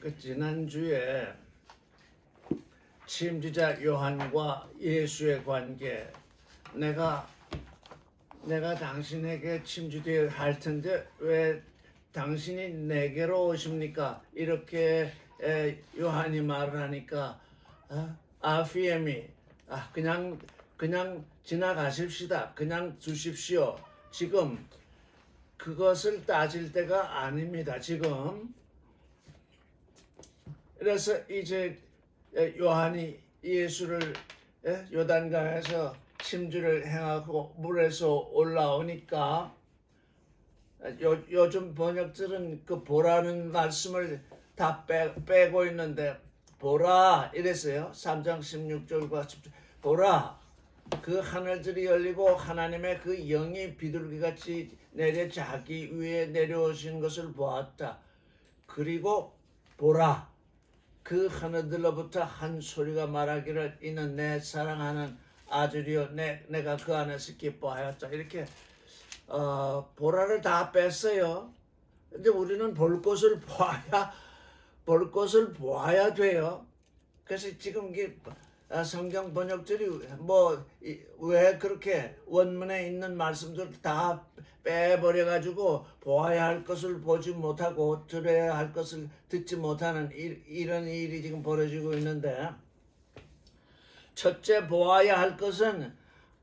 그 지난주에 침주자 요한과 예수의 관계, 내가 당신에게 침주되어 할 텐데 왜 당신이 내게로 오십니까? 이렇게 요한이 말을 하니까 아피엠이 그냥 지나가십시다. 그냥 두십시오. 지금 그것을 따질 때가 아닙니다. 지금 그래서 이제 요한이 예수를 요단강에서 침주를 행하고 물에서 올라오니까 요즘 번역들은 그 보라는 말씀을 다 빼고 있는데 보라 이랬어요. 3장 16절과 17절 보라 그 하늘들이 열리고 하나님의 그 영이 비둘기같이 내려 자기 위에 내려오신 것을 보았다. 그리고 보라 그 하늘들로부터 한 소리가 말하기를 이는 내 사랑하는 아들이요 내가 그 안에서 기뻐하였다. 이렇게 보라를 다 뺐어요. 근데 우리는 볼 것을 보아야 돼요. 그래서 지금 이게 성경 번역들이 왜 그렇게 원문에 있는 말씀들 다 빼버려가지고 보아야 할 것을 보지 못하고 들어야 할 것을 듣지 못하는 이런 일이 지금 벌어지고 있는데, 첫째 보아야 할 것은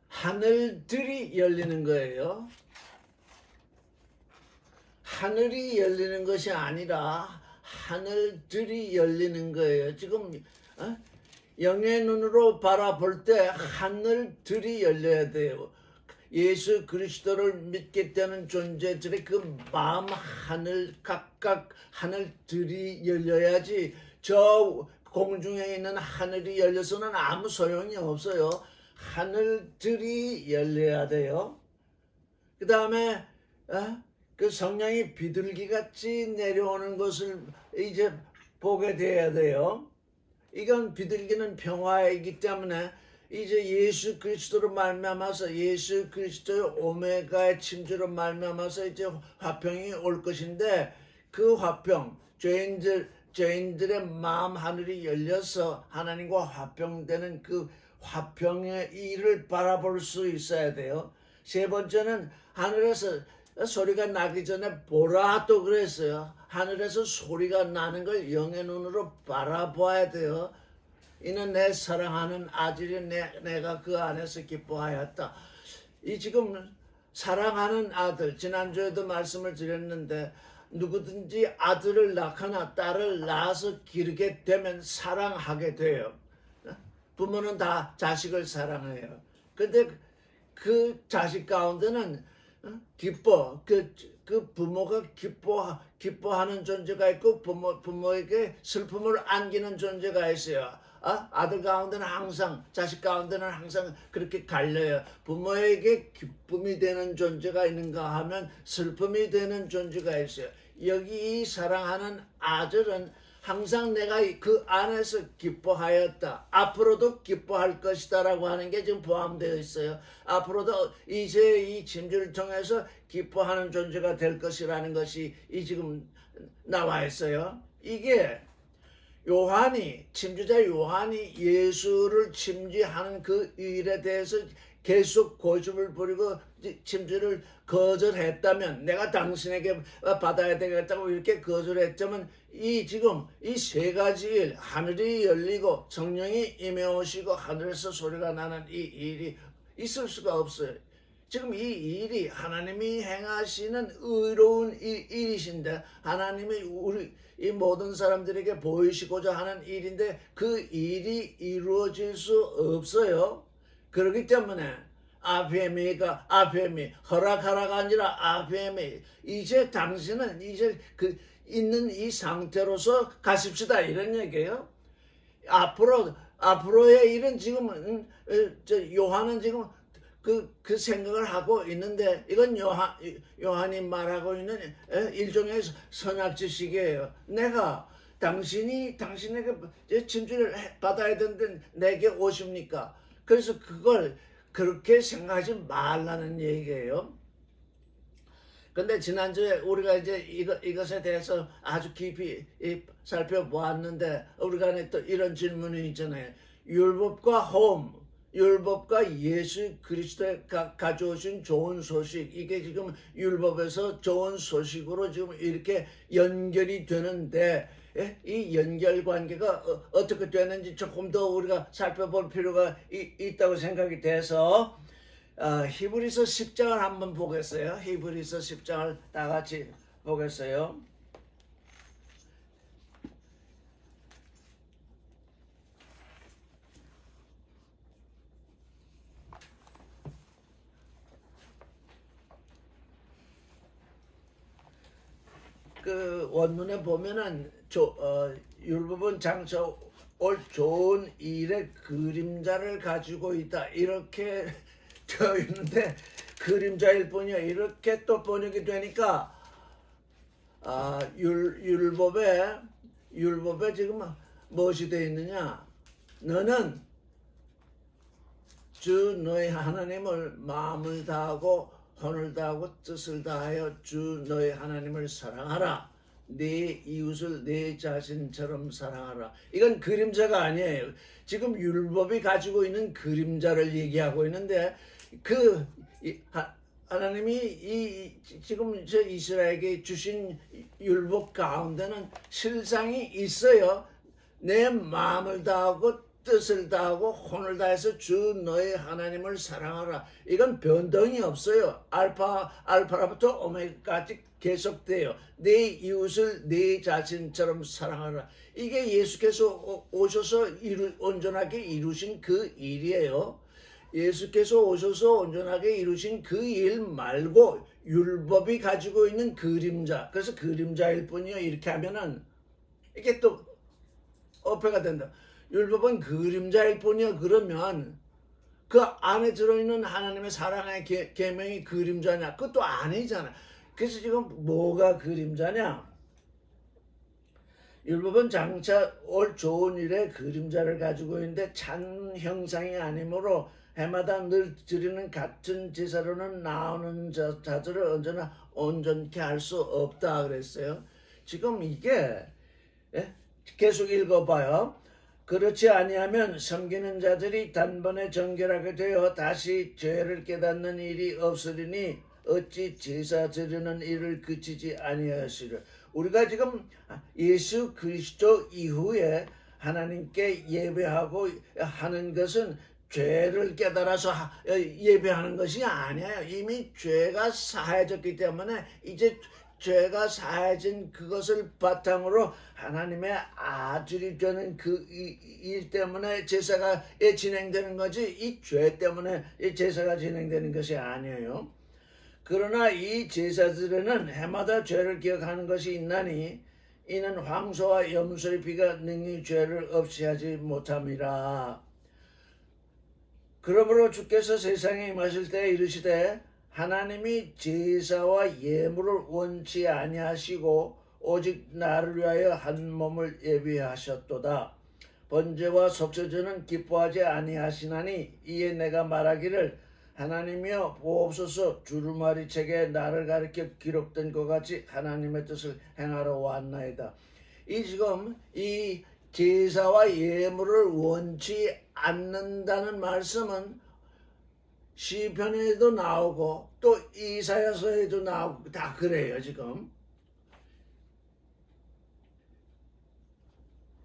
하늘들이 열리는 거예요. 하늘이 열리는 것이 아니라 하늘들이 열리는 거예요. 지금 영의 눈으로 바라볼 때 하늘들이 열려야 돼요. 예수 그리스도를 믿게 되는 존재들의 그 마음 각각 하늘들이 열려야지 저 공중에 있는 하늘이 열려서는 아무 소용이 없어요. 하늘들이 열려야 돼요. 그 다음에 그 성령이 비둘기같이 내려오는 것을 이제 보게 돼야 돼요. 이건 비둘기는 평화이기 때문에 이제 예수 그리스도로 말미암아서 예수 그리스도의 오메가의 침주로 말미암아서 이제 화평이 올 것인데, 그 화평 죄인들의 마음 하늘이 열려서 하나님과 화평되는 그 화평의 일을 바라볼 수 있어야 돼요. 세 번째는 하늘에서 소리가 나기 전에 보라 또 그랬어요. 하늘에서 소리가 나는 걸 영의 눈으로 바라봐야 돼요. 이는 내 사랑하는 아들이 내가 그 안에서 기뻐하였다. 이 지금 사랑하는 아들, 지난주에도 말씀을 드렸는데 누구든지 아들을 낳거나 딸을 낳아서 기르게 되면 사랑하게 돼요. 부모는 다 자식을 사랑해요. 근데 그 자식 가운데는 그 부모가 기뻐하는 존재가 있고 부모에게 슬픔을 안기는 존재가 있어요. 아들 가운데는 항상, 자식 가운데는 항상 그렇게 갈려요. 부모에게 기쁨이 되는 존재가 있는가 하면 슬픔이 되는 존재가 있어요. 여기 이 사랑하는 아들은 항상 내가 그 안에서 기뻐하였다. 앞으로도 기뻐할 것이다 라고 하는 게 지금 포함되어 있어요. 앞으로도 이제 이 침주를 통해서 기뻐하는 존재가 될 것이라는 것이 지금 나와 있어요. 이게 침주자 요한이 예수를 침주하는 그 일에 대해서 계속 고집을 부리고 침주를 거절했다면, 내가 당신에게 받아야 되겠다고 이렇게 거절했다면 지금 이 세 가지 일, 하늘이 열리고 성령이 임해오시고 하늘에서 소리가 나는 이 일이 있을 수가 없어요. 지금 이 일이 하나님이 행하시는 의로운 일이신데, 하나님이 이 모든 사람들에게 보이시고자 하는 일인데 그 일이 이루어질 수 없어요. 그렇기 때문에 아페미 허락하라가 아니라 아페미, 이제 당신은 이제 그 있는 이 상태로서 가십시다 이런 얘기예요. 앞으로의 일은 지금 요한은 지금 그 생각을 하고 있는데, 이건 요한이 말하고 있는 일종의 선악지식이에요. 내가 당신에게 침주를 받아야 되는데 내게 오십니까? 그래서 그걸 그렇게 생각하지 말라는 얘기예요. 근데 지난주에 우리가 이제 이것에 대해서 아주 깊이 살펴보았는데 우리가 또 이런 질문이 있잖아요. 율법과 예수 그리스도의 가져오신 좋은 소식, 이게 지금 율법에서 좋은 소식으로 지금 이렇게 연결이 되는데, 이 연결 관계가 어떻게 되는지 조금 더 우리가 살펴볼 필요가 있다고 생각이 돼서 히브리서 10장을 한번 보겠어요. 히브리서 10장을 다 같이 보겠어요. 그 원문에 보면은 율법은 장차 올 좋은 일의 그림자를 가지고 있다 이렇게 되어 있는데 그림자일 뿐이야. 이렇게 또 번역이 되니까 율법에 지금 무엇이 되어 있느냐? 너는 주 너희 하나님을 마음을 다하고 혼을 다하고 뜻을 다하여 주 너희 하나님을 사랑하라. 네 이웃을 네 자신처럼 사랑하라. 이건 그림자가 아니에요. 지금 율법이 가지고 있는 그림자를 얘기하고 있는데 하나님이 지금 저 이스라엘에게 주신 율법 가운데는 실상이 있어요. 내 마음을 다하고 뜻을 다하고 혼을 다해서 주 너의 하나님을 사랑하라. 이건 변동이 없어요. 알파부터 오메가까지 계속돼요. 내 이웃을 내 자신처럼 사랑하라. 이게 예수께서 오셔서 온전하게 이루신 그 일이에요. 예수께서 오셔서 온전하게 이루신 그 일 말고 율법이 가지고 있는 그림자, 그래서 그림자일 뿐이요. 이렇게 하면은 이게 또 어폐가 된다. 율법은 그림자일 뿐이요. 그러면 그 안에 들어있는 하나님의 사랑의 계명이 그림자냐? 그것도 아니잖아. 그래서 지금 뭐가 그림자냐? 율법은 장차 올 좋은 일의 그림자를 가지고 있는데 참 형상이 아니므로 해마다 늘 드리는 같은 제사로는 나오는 자들을 언제나 온전케 할 수 없다 그랬어요. 지금 이게 계속 읽어봐요. 그렇지 아니하면 섬기는 자들이 단번에 정결하게 되어 다시 죄를 깨닫는 일이 없으리니 어찌 제사 드리는 일을 그치지 아니하시려. 우리가 지금 예수 그리스도 이후에 하나님께 예배하고 하는 것은 죄를 깨달아서 예배하는 것이 아니에요. 이미 죄가 사해졌기 때문에 이제 죄가 사해진 그것을 바탕으로 하나님의 아들이 되는 그 일 때문에 제사가 진행되는 거지 이 죄 때문에 이 제사가 진행되는 것이 아니에요. 그러나 이 제사들에는 해마다 죄를 기억하는 것이 있나니 이는 황소와 염소의 피가 능히 죄를 없이 하지 못함이라. 그러므로 주께서 세상에 임하실 때 이르시되 하나님이 제사와 예물을 원치 아니하시고 오직 나를 위하여 한 몸을 예비하셨도다. 번제와 속죄제는 기뻐하지 아니하시나니 이에 내가 말하기를 하나님이여 보옵소서 두루마리 책에 나를 가리켜 기록된 것 같이 하나님의 뜻을 행하러 왔나이다. 지금 이 제사와 예물을 원치 않는다는 말씀은 시편에도 나오고 또 이사야서에도 나오고 다 그래요. 지금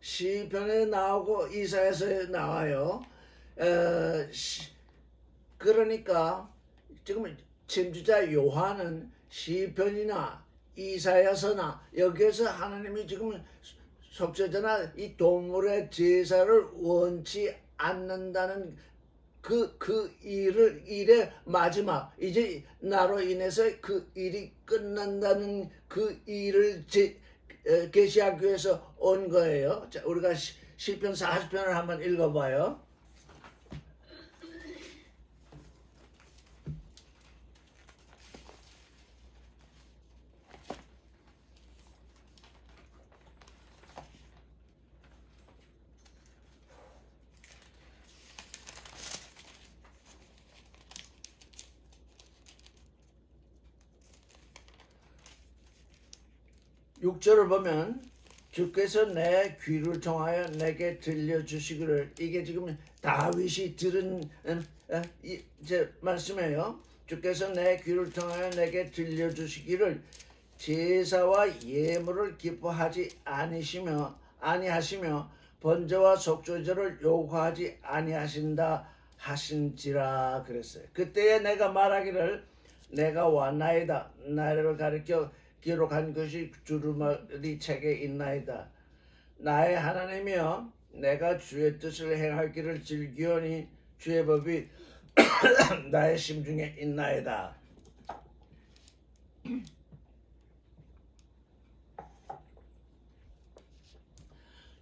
시편에 나오고 이사야서에 나와요. 그러니까 지금 침주자 요한은 시편이나 이사야서나 여기에서 하나님이 지금 속죄제나 이 동물의 제사를 원치 않는다는 그 일의 마지막, 이제 나로 인해서 그 일이 끝난다는 그 일을 계시하기 위해서 온 거예요. 자, 우리가 시편 40편을 한번 읽어봐요. 6절을 보면 주께서 내 귀를 통하여 내게 들려주시기를, 이게 지금 다윗이 들은 이제 말씀이에요. 주께서 내 귀를 통하여 내게 들려주시기를 제사와 예물을 기뻐하지 아니하시며 번제와 속죄제를 요구하지 아니하신다 하신지라 그랬어요. 그때에 내가 말하기를 내가 왔나이다. 나를 가리켜 기록한 것이 두루마리 책에 있나이다. 나의 하나님이여 내가 주의 뜻을 행하기를 즐기오니 주의 법이 나의 심중에 있나이다.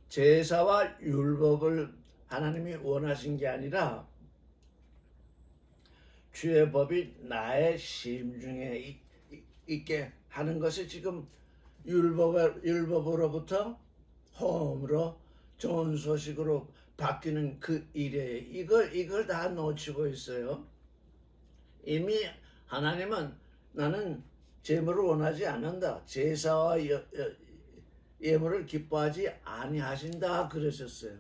제사와 율법을 하나님이 원하신 게 아니라 주의 법이 나의 심중에 있게 하는 것이 지금 율법으로부터 호흡으로 좋은 소식으로 바뀌는 그 일에 이걸 다 놓치고 있어요. 이미 하나님은 나는 제물을 원하지 않는다. 제사와 예물을 기뻐하지 아니하신다 그러셨어요.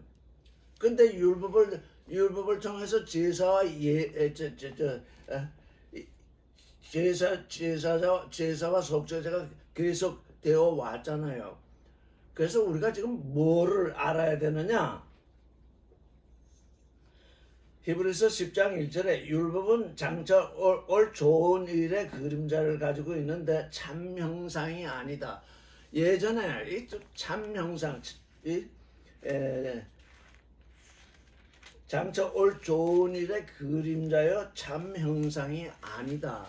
근데 율법을 통해서 제사와 제사와 속죄제가 계속 되어 왔잖아요. 그래서 우리가 지금 뭐를 알아야 되느냐? 히브리서 10장 1절에 율법은 장차 올 좋은 일의 그림자를 가지고 있는데 참 형상이 아니다. 예전에 이 참 형상, 장차 올 좋은 일의 그림자여 참 형상이 아니다.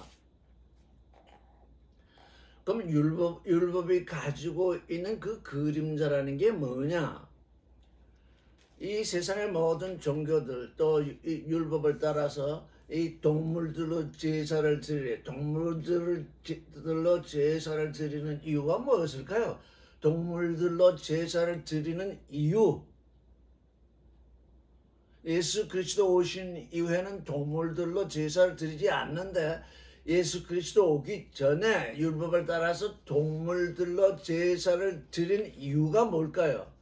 그럼 율법이 가지고 있는 그 그림자라는 게 뭐냐? 이 세상의 모든 종교들 또 율법을 따라서 이 동물들로 제사를 드리는 이유가 무엇일까요? 동물들로 제사를 드리는 이유. 예수 그리스도 오신 이후에는 동물들로 제사를 드리지 않는데 예수 그리스도 오기 전에 율법을 따라서 동물들로 제사를 드린 이유가 뭘까요?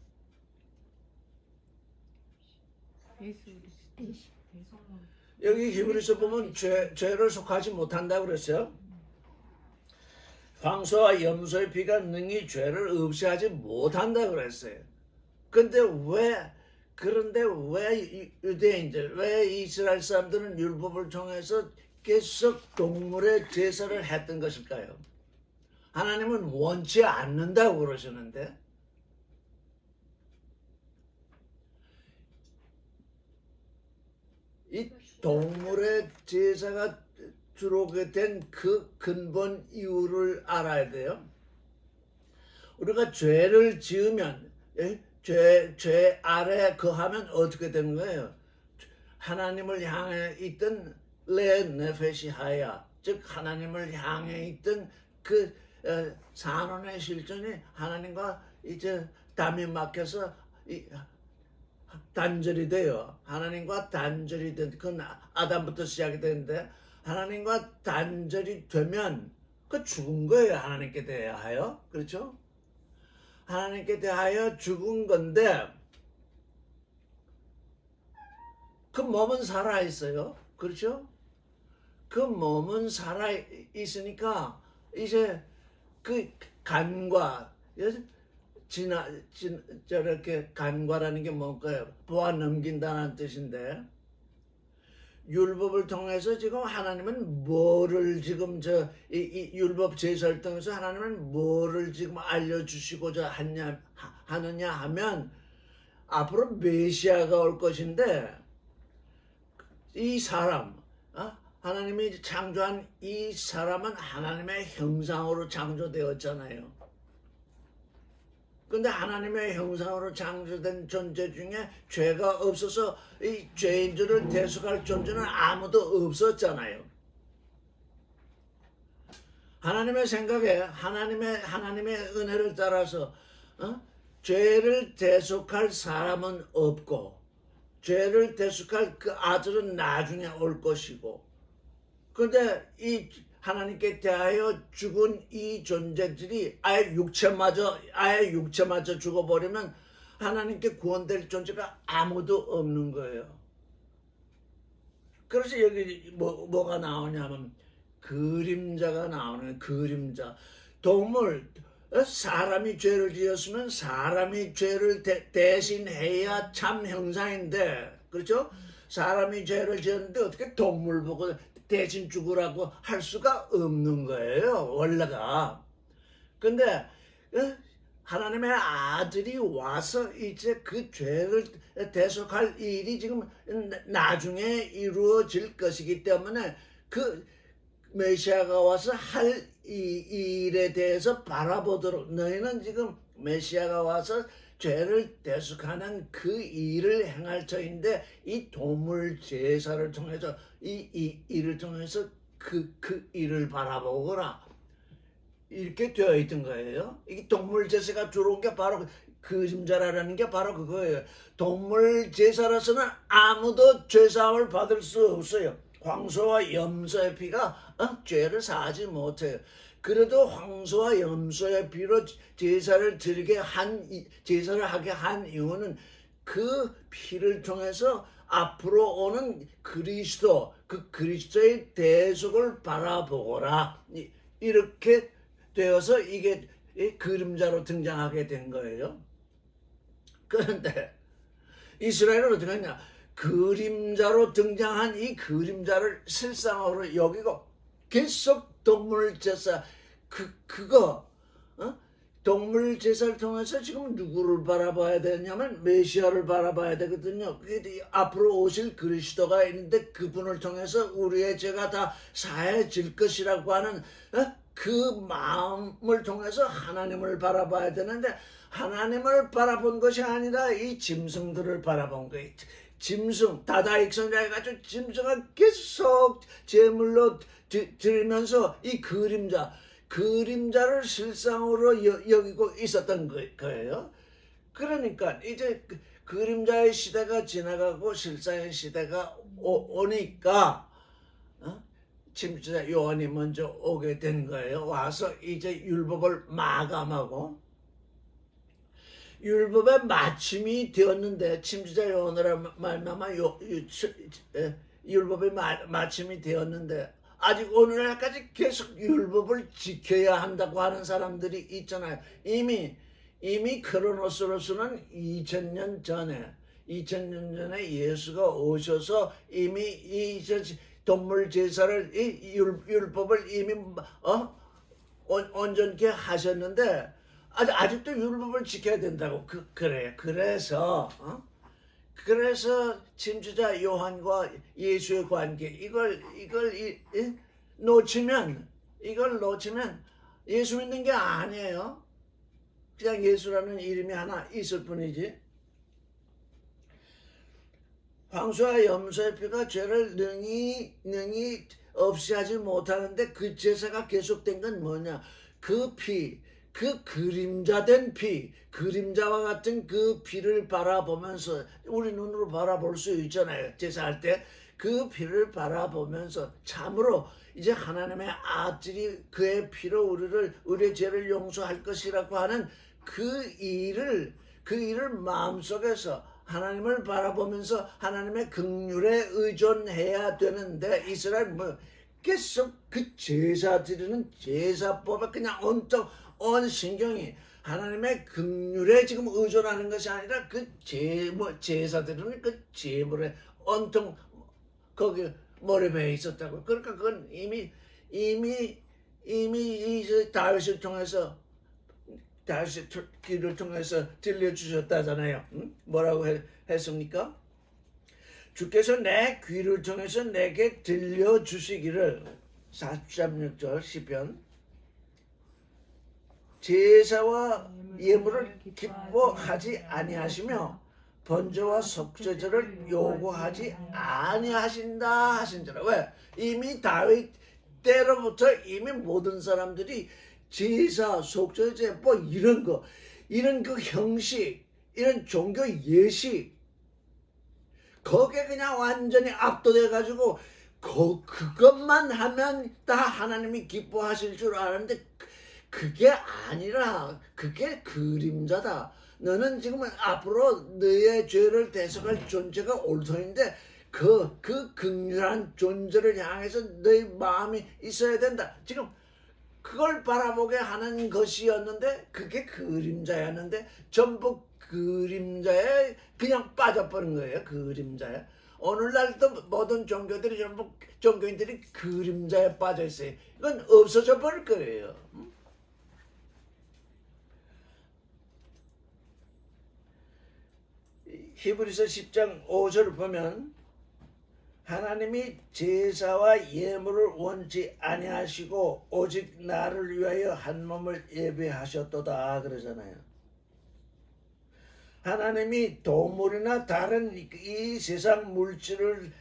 여기 히브리서 보면 죄를 속하지 못한다고 그랬어요. 황소와 염소의 피가 능히 죄를 없애하지 못한다고 그랬어요. 그런데 왜 유대인들, 왜 이스라엘 사람들은 율법을 통해서 계속 동물의 제사를 했던 것일까요? 하나님은 원치 않는다고 그러시는데 이 동물의 제사가 들어오게 된 그 근본 이유를 알아야 돼요. 우리가 죄를 지으면 죄 아래 거하면 어떻게 되는 거예요? 하나님을 향해 있던 레 네페시 하야, 즉 하나님을 향해 있던 그 산원의 실존이 하나님과 이제 담이 막혀서 단절이 돼요. 하나님과 단절이 된, 그건 아담부터 시작이 되는데 하나님과 단절이 되면 그 죽은 거예요. 하나님께 대하여. 그렇죠? 하나님께 대하여 죽은 건데 그 몸은 살아 있어요. 그렇죠? 그 몸은 살아 있으니까 이제 그 간과 저렇게 간과라는 게 뭔가요? 보아 넘긴다는 뜻인데 율법을 통해서 지금 하나님은 뭐를 지금 이 율법 제사를 통해서 하나님은 뭐를 지금 알려주시고자 하느냐 하면 앞으로 메시아가 올 것인데 이 사람, 하나님이 창조한 이 사람은 하나님의 형상으로 창조되었잖아요. 근데 하나님의 형상으로 창조된 존재 중에 죄가 없어서 이 죄인들을 대속할 존재는 아무도 없었잖아요. 하나님의 생각에 하나님의 은혜를 따라서 죄를 대속할 사람은 없고 죄를 대속할 그 아들은 나중에 올 것이고, 근데 이 하나님께 대하여 죽은 이 존재들이 아예 육체마저 죽어버리면 하나님께 구원될 존재가 아무도 없는 거예요. 그래서 여기 뭐가 나오냐면 그림자가 나오는 그림자. 동물, 사람이 죄를 지었으면 사람이 죄를 대신해야 참 형상인데, 그렇죠? 사람이 죄를 지었는데 어떻게 동물 보고 대신 죽으라고 할 수가 없는 거예요, 원래가. 근데 하나님의 아들이 와서 이제 그 죄를 대속할 일이 지금 나중에 이루어질 것이기 때문에 그 메시아가 와서 할 이 일에 대해서 바라보도록, 너희는 지금 메시아가 와서 죄를 대속하는 그 일을 행할 터인데 이 도물 제사를 통해서 이 일을 통해서 그 일을 바라보거라, 이렇게 되어 있던 거예요. 이 동물 제사가 들어온 게 바로 그림자라는 게 바로 그거예요. 동물 제사로서는 아무도 죄사함을 받을 수 없어요. 황소와 염소의 피가 죄를 사하지 못해요. 그래도 황소와 염소의 피로 제사를 하게 한 이유는 그 피를 통해서 앞으로 오는 그리스도, 그 그리스도의 대속을 바라보거라, 이렇게 되어서 이게 그림자로 등장하게 된 거예요. 그런데 이스라엘은 어떻게 했냐? 그림자로 등장한 이 그림자를 실상으로 여기고 계속 동물 제사, 동물 제사를 통해서 지금 누구를 바라봐야 되냐면 메시아를 바라봐야 되거든요. 앞으로 오실 그리스도가 있는데 그분을 통해서 우리의 죄가 다 사해질 것이라고 하는 그 마음을 통해서 하나님을 바라봐야 되는데, 하나님을 바라본 것이 아니라 이 짐승들을 바라본 거예요. 짐승, 다다익선이라 해가지고 짐승을 계속 제물로 드리면서 이 그림자를 실상으로 여기고 있었던 거예요. 그러니까 이제 그림자의 시대가 지나가고 실상의 시대가 오니까 침주자 요한이 먼저 오게 된 거예요. 와서 이제 율법을 마감하고 율법의 마침이 되었는데, 침주자 요한으로 말미암아 율법의 마침이 되었는데 아직 오늘날까지 계속 율법을 지켜야 한다고 하는 사람들이 있잖아요. 이미 크로노스로서는 2000년 전에 예수가 오셔서 이미 이 동물 제사를, 이 율법을 이미 온전케 하셨는데 아직도 율법을 지켜야 된다고. 그래요. 그래서 침주자 요한과 예수의 관계, 이걸 놓치면 예수 믿는 게 아니에요. 그냥 예수라는 이름이 하나 있을 뿐이지. 황소와 염소의 피가 죄를 능히 없이 하지 못하는데 그 제사가 계속된 건 뭐냐? 그 피, 그 그림자된 피, 그림자와 같은 그 피를 바라보면서, 우리 눈으로 바라볼 수 있잖아요. 제사할 때 그 피를 바라보면서 참으로 이제 하나님의 아들이 그의 피로 우리의 죄를 용서할 것이라고 하는 그 일을 마음속에서 하나님을 바라보면서 하나님의 긍휼에 의존해야 되는데, 이스라엘 계속 그 제사 드리는 제사법에 그냥 온통 온 신경이 하나님의 긍휼에 지금 의존하는 것이 아니라 그 제사 드리는 그 제물에 온통 거기 몰입해 있었다고. 그러니까 그건 이미 이 다윗을 통해서, 다윗의 귀를 통해서 들려주셨다잖아요. 뭐라고 했습니까? 주께서 내 귀를 통해서 내게 들려주시기를, 43.6절 시편. 제사와 예물을 기뻐하지 아니하시며 번제와 속죄제를 요구하지 아니하신다 하신지라. 왜? 이미 다윗 때로부터 이미 모든 사람들이 제사, 속죄제 이런 그 형식, 이런 종교 예식, 거기에 그냥 완전히 압도돼 가지고 그것만 하면 다 하나님이 기뻐하실 줄 알았는데 그게 아니라 그게 그림자다. 너는 지금 앞으로 너의 죄를 대속할 존재가 올 터인데 그 극렬한 존재를 향해서 너의 마음이 있어야 된다. 지금 그걸 바라보게 하는 것이었는데 그게 그림자였는데 전부 그림자에 그냥 빠져버린 거예요. 그림자에. 오늘날도 모든 종교들이 전부 종교인들이 그림자에 빠져 있어요. 이건 없어져 버릴 거예요. 히브리서 10장 5절을 보면 하나님이 제사와 예물을 원치 아니하시고 오직 나를 위하여 한 몸을 예배하셨도다 그러잖아요. 하나님이 동물이나 다른 이 세상 물질을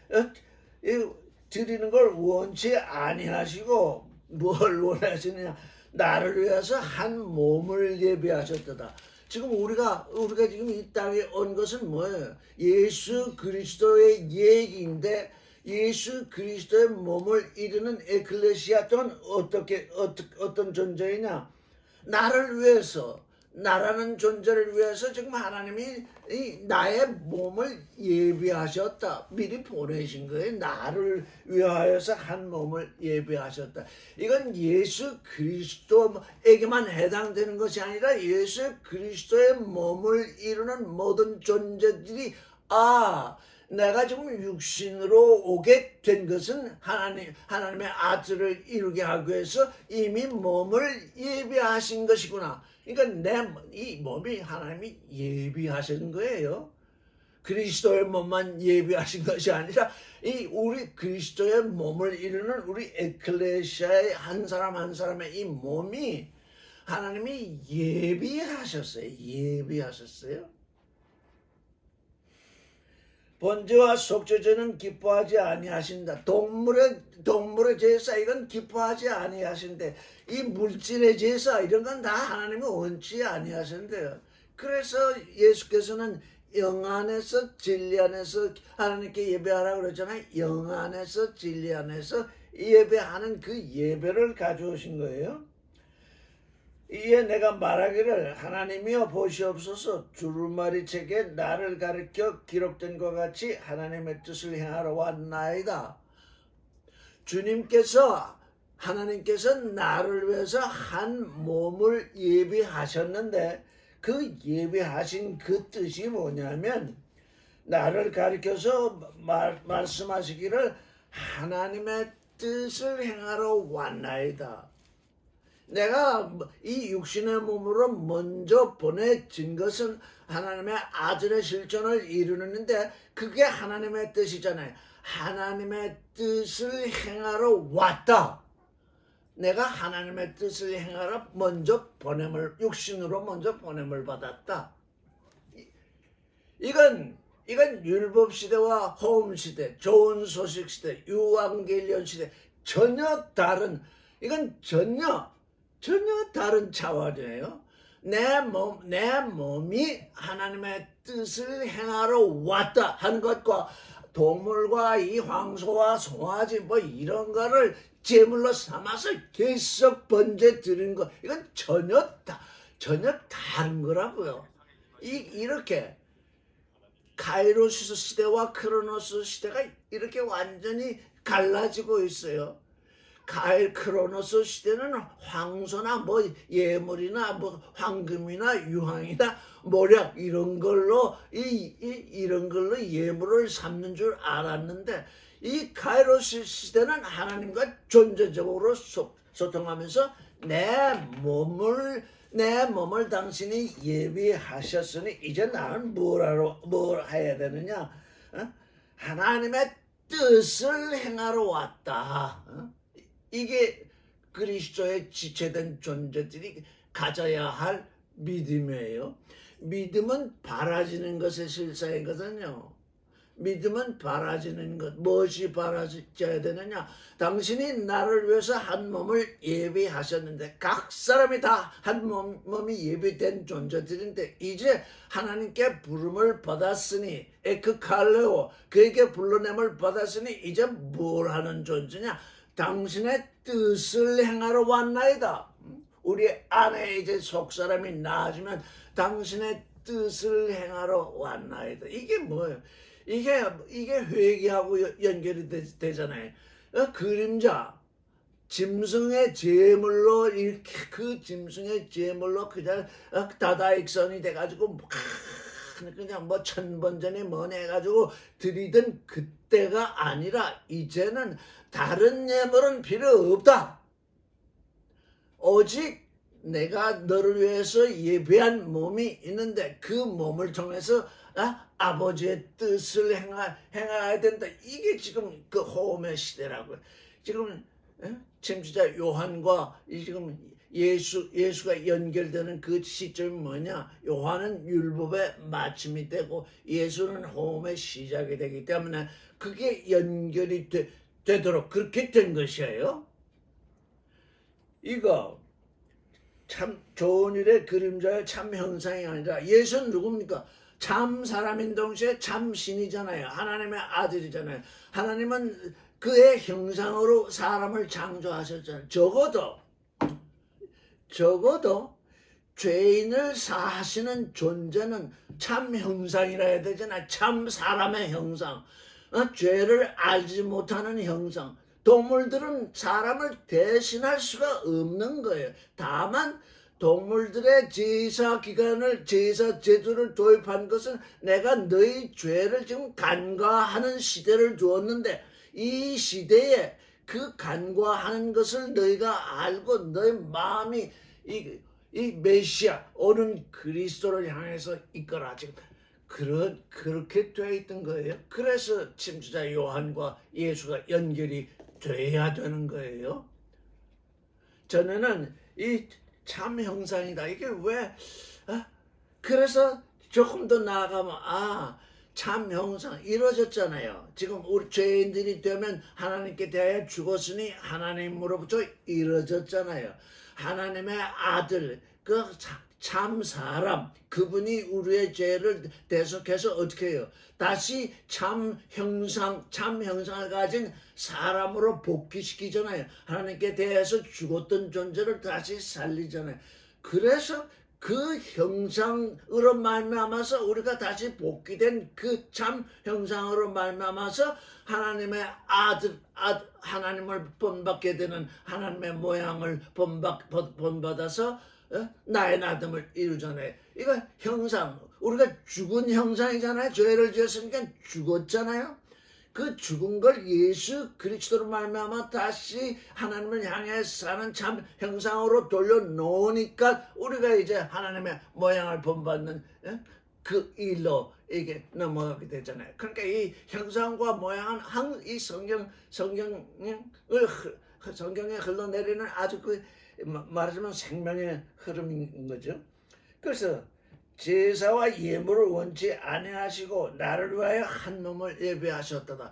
드리는 걸 원치 아니하시고 뭘 원하시느냐? 나를 위해서 한 몸을 예배하셨도다. 지금 우리가 지금 이 땅에 온 것은 뭐예요? 예수 그리스도의 얘기인데 예수 그리스도의 몸을 이루는 에클레시아 또는 어떤 존재이냐? 나를 위해서 나라는 존재를 위해서 지금 하나님이 나의 몸을 예비하셨다. 미리 보내신 거예요. 나를 위하여서 한 몸을 예비하셨다. 이건 예수 그리스도에게만 해당되는 것이 아니라 예수 그리스도의 몸을 이루는 모든 존재들이 내가 지금 육신으로 오게 된 것은 하나님의 아들을 이루게 하기 위해서 이미 몸을 예비하신 것이구나. 그러니까 이 몸이 하나님이 예비하신 거예요. 그리스도의 몸만 예비하신 것이 아니라 우리 그리스도의 몸을 이루는 우리 에클레시아의 한 사람 한 사람의 이 몸이 하나님이 예비하셨어요. 예비하셨어요. 번제와 속죄제는 기뻐하지 아니하신다. 동물의 제사 이건 기뻐하지 아니하신데 이 물질의 제사 이런 건 다 하나님이 원치 아니하신대요. 그래서 예수께서는 영 안에서 진리 안에서 하나님께 예배하라고 그러잖아요. 영 안에서 진리 안에서 예배하는 그 예배를 가져오신 거예요. 이에 내가 말하기를 하나님이여 보시옵소서 두루마리 책에 나를 가리켜 기록된 것 같이 하나님의 뜻을 행하러 왔나이다. 하나님께서 나를 위해서 한 몸을 예비하셨는데 그 예비하신 그 뜻이 뭐냐면 나를 가리켜서 말씀하시기를 하나님의 뜻을 행하러 왔나이다. 내가 이 육신의 몸으로 먼저 보내진 것은 하나님의 아들의 실존을 이루는데 그게 하나님의 뜻이잖아요. 하나님의 뜻을 행하러 왔다. 내가 하나님의 뜻을 행하러 육신으로 먼저 보냄을 받았다. 이건 율법 시대와 호음 시대, 좋은 소식 시대, 유앙겔리온 시대 이건 전혀 다른 차원이에요. 내 몸이 하나님의 뜻을 행하러 왔다 하는 것과 동물과 이 황소와 송아지 이런 거를 제물로 삼아서 계속 번제 드리는 거 이건 전혀 다른 거라고요. 이렇게 카이로스 시대와 크로노스 시대가 이렇게 완전히 갈라지고 있어요. 크로노스 시대는 황소나 예물이나 황금이나 유황이나 모략 이런 걸로 예물을 삼는 줄 알았는데 이 카이로스 시대는 하나님과 존재적으로 소통하면서 내 몸을 당신이 예비하셨으니 이제 나는 뭘 해야 되느냐? 하나님의 뜻을 행하러 왔다. 이게 그리스도의 지체된 존재들이 가져야 할 믿음이에요. 믿음은 바라지는 것의 실사이거든요. 믿음은 바라지는 것. 무엇이 바라져야 되느냐? 당신이 나를 위해서 한 몸을 예비하셨는데, 각 사람이 다 한 몸이 예비된 존재들인데, 이제 하나님께 부름을 받았으니, 에크칼레오, 그에게 불러냄을 받았으니 이제 뭘 하는 존재냐? 당신의 뜻을 행하러 왔나이다. 우리 안에 이제 속사람이 나아지면 당신의 뜻을 행하러 왔나이다. 이게 뭐예요? 이게 회개하고 연결이 되잖아요. 그림자, 짐승의 제물로 이렇게 그 짐승의 제물로 그냥 다다익선이 돼가지고 그냥 뭐 천번전이 뭐니 해가지고 드리던 그때가 아니라 이제는 다른 예물은 필요 없다. 오직 내가 너를 위해서 예배한 몸이 있는데 그 몸을 통해서 아버지의 뜻을 행해야 된다. 이게 지금 그 호흡의 시대라고요. 지금 침주자 요한과 지금 예수가 연결되는 그 시점이 뭐냐? 요한은 율법의 마침이 되고 예수는 호흡의 시작이 되기 때문에 그게 연결이 되도록 그렇게 된 것이에요. 이거 참 좋은 일의 그림자의 참 형상이 아니라 예수는 누굽니까? 참 사람인 동시에 참 신이잖아요. 하나님의 아들이잖아요. 하나님은 그의 형상으로 사람을 창조하셨잖아요. 적어도 죄인을 사하시는 존재는 참 형상이라 해야 되잖아요. 참 사람의 형상. 죄를 알지 못하는 형상. 동물들은 사람을 대신할 수가 없는 거예요. 다만 동물들의 제사 제도를 도입한 것은 내가 너희 죄를 지금 간과하는 시대를 두었는데 이 시대에 그 간과하는 것을 너희가 알고 너희 마음이 이 메시아 오는 그리스도를 향해서 이끌어 지금 그렇게 되어 있던 거예요. 그래서 침주자 요한과 예수가 연결이 돼야 되는 거예요. 전에는 이 참 형상이다. 이게 왜? 그래서 조금 더 나아가면 참 형상 이루어졌잖아요. 지금 우리 죄인들이 되면 하나님께 대하여 죽었으니 하나님으로부터 이루어졌잖아요. 하나님의 아들 그 참 사람 그분이 우리의 죄를 대속해서 어떻게 해요? 다시 참 형상을 가진 사람으로 복귀시키잖아요. 하나님께 대해서 죽었던 존재를 다시 살리잖아요. 그래서 그 형상으로 말미암아서 우리가 다시 복귀된 그 참 형상으로 말미암아서 하나님의 아들 하나님을 본받게 되는 하나님의 모양을 본받아서 나의 나됨을 이루잖아요. 이거 형상, 우리가 죽은 형상이잖아요. 죄를 지었으니까 죽었잖아요. 그 죽은 걸 예수 그리스도로 말미암아 다시 하나님을 향해 사는 참 형상으로 돌려놓으니까 우리가 이제 하나님의 모양을 본받는 그 일로 이게 넘어가게 되잖아요. 그러니까 이 형상과 모양은 이 성경에 흘러내리는 아주 말하자면 생명의 흐름인 거죠. 그래서 제사와 예물을 원치 아니하시고 나를 위하여 한 몸을 예배하셨다.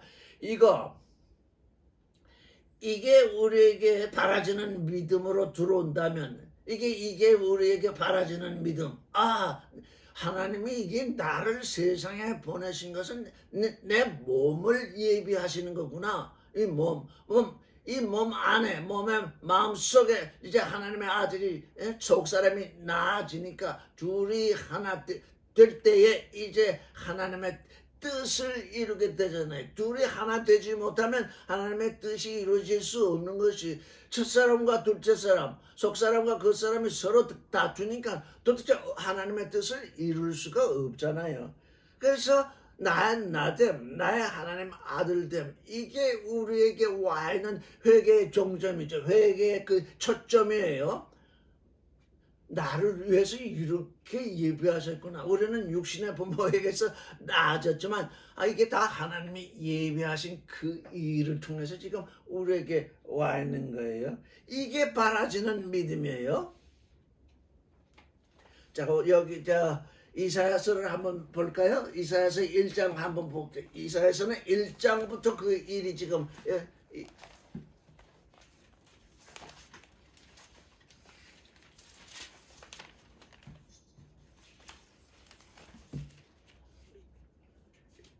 이게 우리에게 바라지는 믿음으로 들어온다면 이게 우리에게 바라지는 믿음. 하나님이 이게 나를 세상에 보내신 것은 내 몸을 예비하시는 거구나. 이 몸 안에 몸의 마음속에 이제 하나님의 아들이 속사람이 나아지니까 둘이 하나 될 때에 이제 하나님의 뜻을 이루게 되잖아요. 둘이 하나 되지 못하면 하나님의 뜻이 이루어질 수 없는 것이 첫사람과 둘째 사람, 속사람과 겉사람이 서로 다투니까 도대체 하나님의 뜻을 이룰 수가 없잖아요. 그래서 나의 나됨, 나의 하나님 아들됨, 이게 우리에게 와 있는 회개의 종점이죠. 회개의 그 초점이에요. 나를 위해서 이렇게 예비하셨구나. 우리는 육신의 부모에게서 나아졌지만 이게 다 하나님이 예비하신 그 일을 통해서 지금 우리에게 와 있는 거예요. 이게 바라지는 믿음이에요. 자, 여기 이사야서를 한번 볼까요? 이사야서 1장 한번 볼게요. 이사야서는 1장부터 그 일이 지금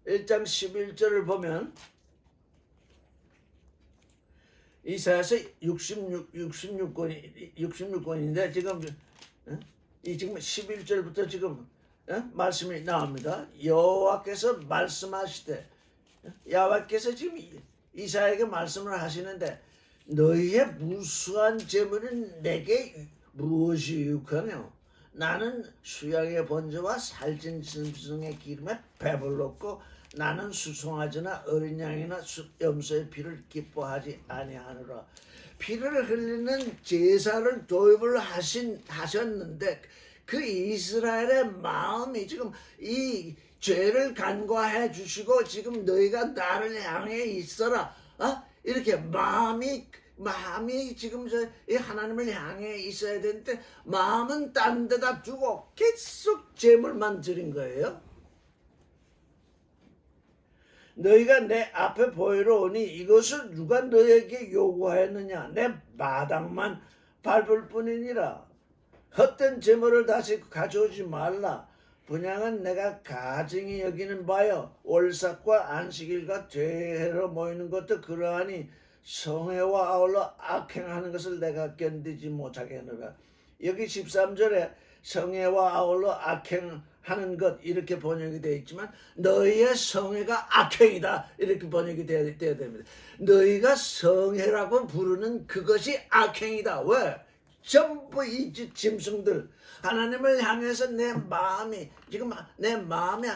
1장 11절을 보면 이사야서 66권인데 지금 지금 11절부터 지금 말씀이 나옵니다. 여호와께서 말씀하시되 여호와께서 지금 이사야에게 말씀을 하시는데 너희의 무수한 재물은 내게 무엇이 유익하뇨? 나는 수양의 번제와 살찐 짐승의 기름에 배불렀고 나는 수송아지나 어린 양이나 염소의 피를 기뻐하지 아니하노라. 피를 흘리는 제사를 도입을 하셨는데 그 이스라엘의 마음이 지금 이 죄를 간과해 주시고 지금 너희가 나를 향해 있어라. 이렇게 마음이 지금 이 하나님을 향해 있어야 되는데 마음은 딴 데다 두고 계속 재물만 드린 거예요. 너희가 내 앞에 보이러 오니 이것을 누가 너에게 요구하였느냐? 내 마당만 밟을 뿐이니라. 헛된 재물을 다시 가져오지 말라. 분향은 내가 가증히 여기는 바요. 월삭과 안식일과 죄로 모이는 것도 그러하니 성회와 아울러 악행하는 것을 내가 견디지 못하게 하노라. 여기 13절에 성회와 아울러 악행하는 것 이렇게 번역이 되어 있지만 너희의 성회가 악행이다 이렇게 번역이 되어야 됩니다. 너희가 성회라고 부르는 그것이 악행이다. 왜? 전부 이 짐승들 하나님을 향해서 내 마음이 지금 내 마음에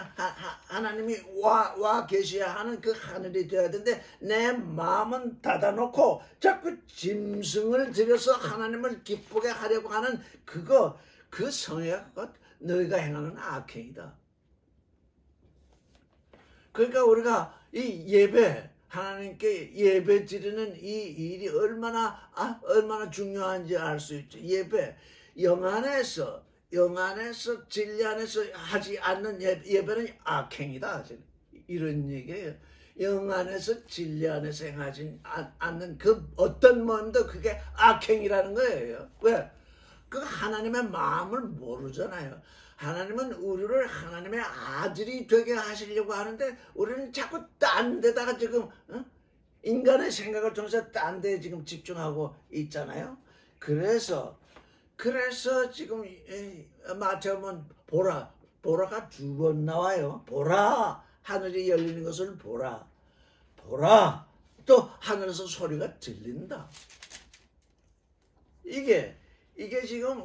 하나님이 와 계셔야 하는 그 하늘이 되어야 되는데 내 마음은 닫아놓고 자꾸 짐승을 들여서 하나님을 기쁘게 하려고 하는 그 성회가 너희가 행하는 악행이다. 그러니까 우리가 이 예배 하나님께 예배 드리는 이 일이 얼마나 중요한지 알 수 있죠. 예배 영 안에서 진리 안에서 하지 않는 예배는 악행이다. 이런 얘기예요. 영 안에서 진리 안에서 행하지 않는 그 어떤 마음도 그게 악행이라는 거예요. 왜? 그 하나님의 마음을 모르잖아요. 하나님은 우리를 하나님의 아들이 되게 하시려고 하는데 우리는 자꾸 딴 데다가 지금 인간의 생각을 통해서 딴 데에 지금 집중하고 있잖아요. 그래서 지금 마태복음 보라가 2번 나와요. 보라, 하늘이 열리는 것을 보라. 또 하늘에서 소리가 들린다. 이게 지금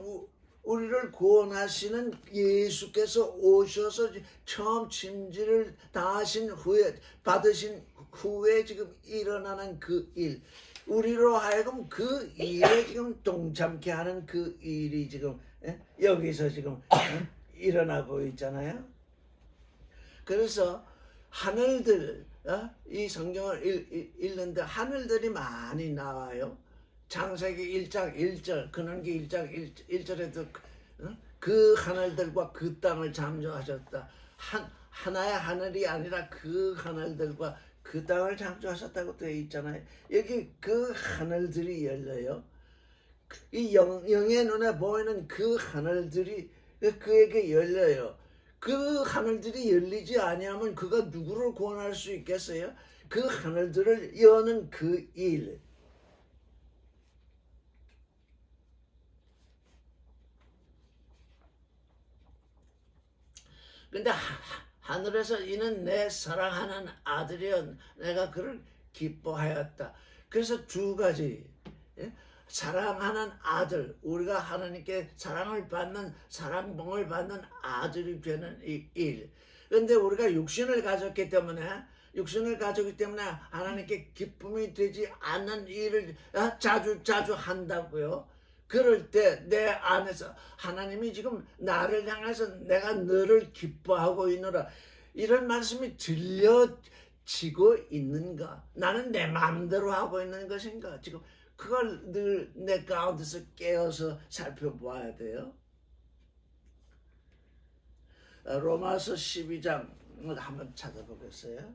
우리를 구원하시는 예수께서 오셔서 처음 침지를 받으신 후에 지금 일어나는 그 일, 우리로 하여금 그 일에 지금 동참케 하는 그 일이 지금 여기서 지금 일어나고 있잖아요. 그래서 하늘들, 이 성경을 읽는데 하늘들이 많이 나와요. 창세기 1장 1절, 근원기 1장 1절에도 그 하늘들과 그 땅을 창조하셨다. 하나의 하늘이 아니라 그 하늘들과 그 땅을 창조하셨다고 되어 있잖아요. 여기 그 하늘들이 열려요. 이 영의 눈에 보이는 그 하늘들이 그에게 열려요. 그 하늘들이 열리지 아니하면 그가 누구를 구원할 수 있겠어요? 그 하늘들을 여는 그 일. 근데 하늘에서 이는 내 사랑하는 아들이여 내가 그를 기뻐하였다. 그래서 2가지 사랑하는 아들, 우리가 하나님께 사랑을 받는 사랑봉을 받는 아들이 되는 이 일. 그런데 우리가 육신을 가졌기 때문에 하나님께 기쁨이 되지 않는 일을 자주 한다고요. 그럴 때 내 안에서 하나님이 지금 나를 향해서 내가 너를 기뻐하고 있노라 이런 말씀이 들려지고 있는가? 나는 내 마음대로 하고 있는 것인가? 지금 그걸 늘 내 가운데서 깨어서 살펴봐야 돼요. 로마서 12장 한번 찾아보겠어요.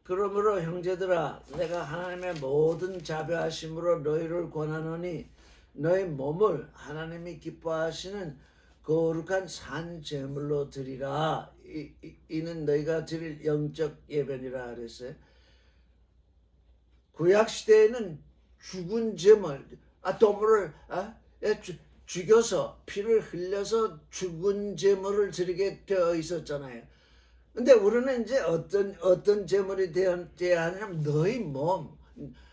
그러므로 형제들아 내가 하나님의 모든 자비하심으로 너희를 권하노니 너희 몸을 하나님이 기뻐하시는 거룩한 산 제물로 드리라. 이는 너희가 드릴 영적 예배니라 그랬어요. 구약 시대에는 죽은 제물, 동물을 죽여서 피를 흘려서 죽은 제물을 드리게 되어 있었잖아요. 근데 우리는 이제 어떤 제물이 되어야 하냐면 너희 몸,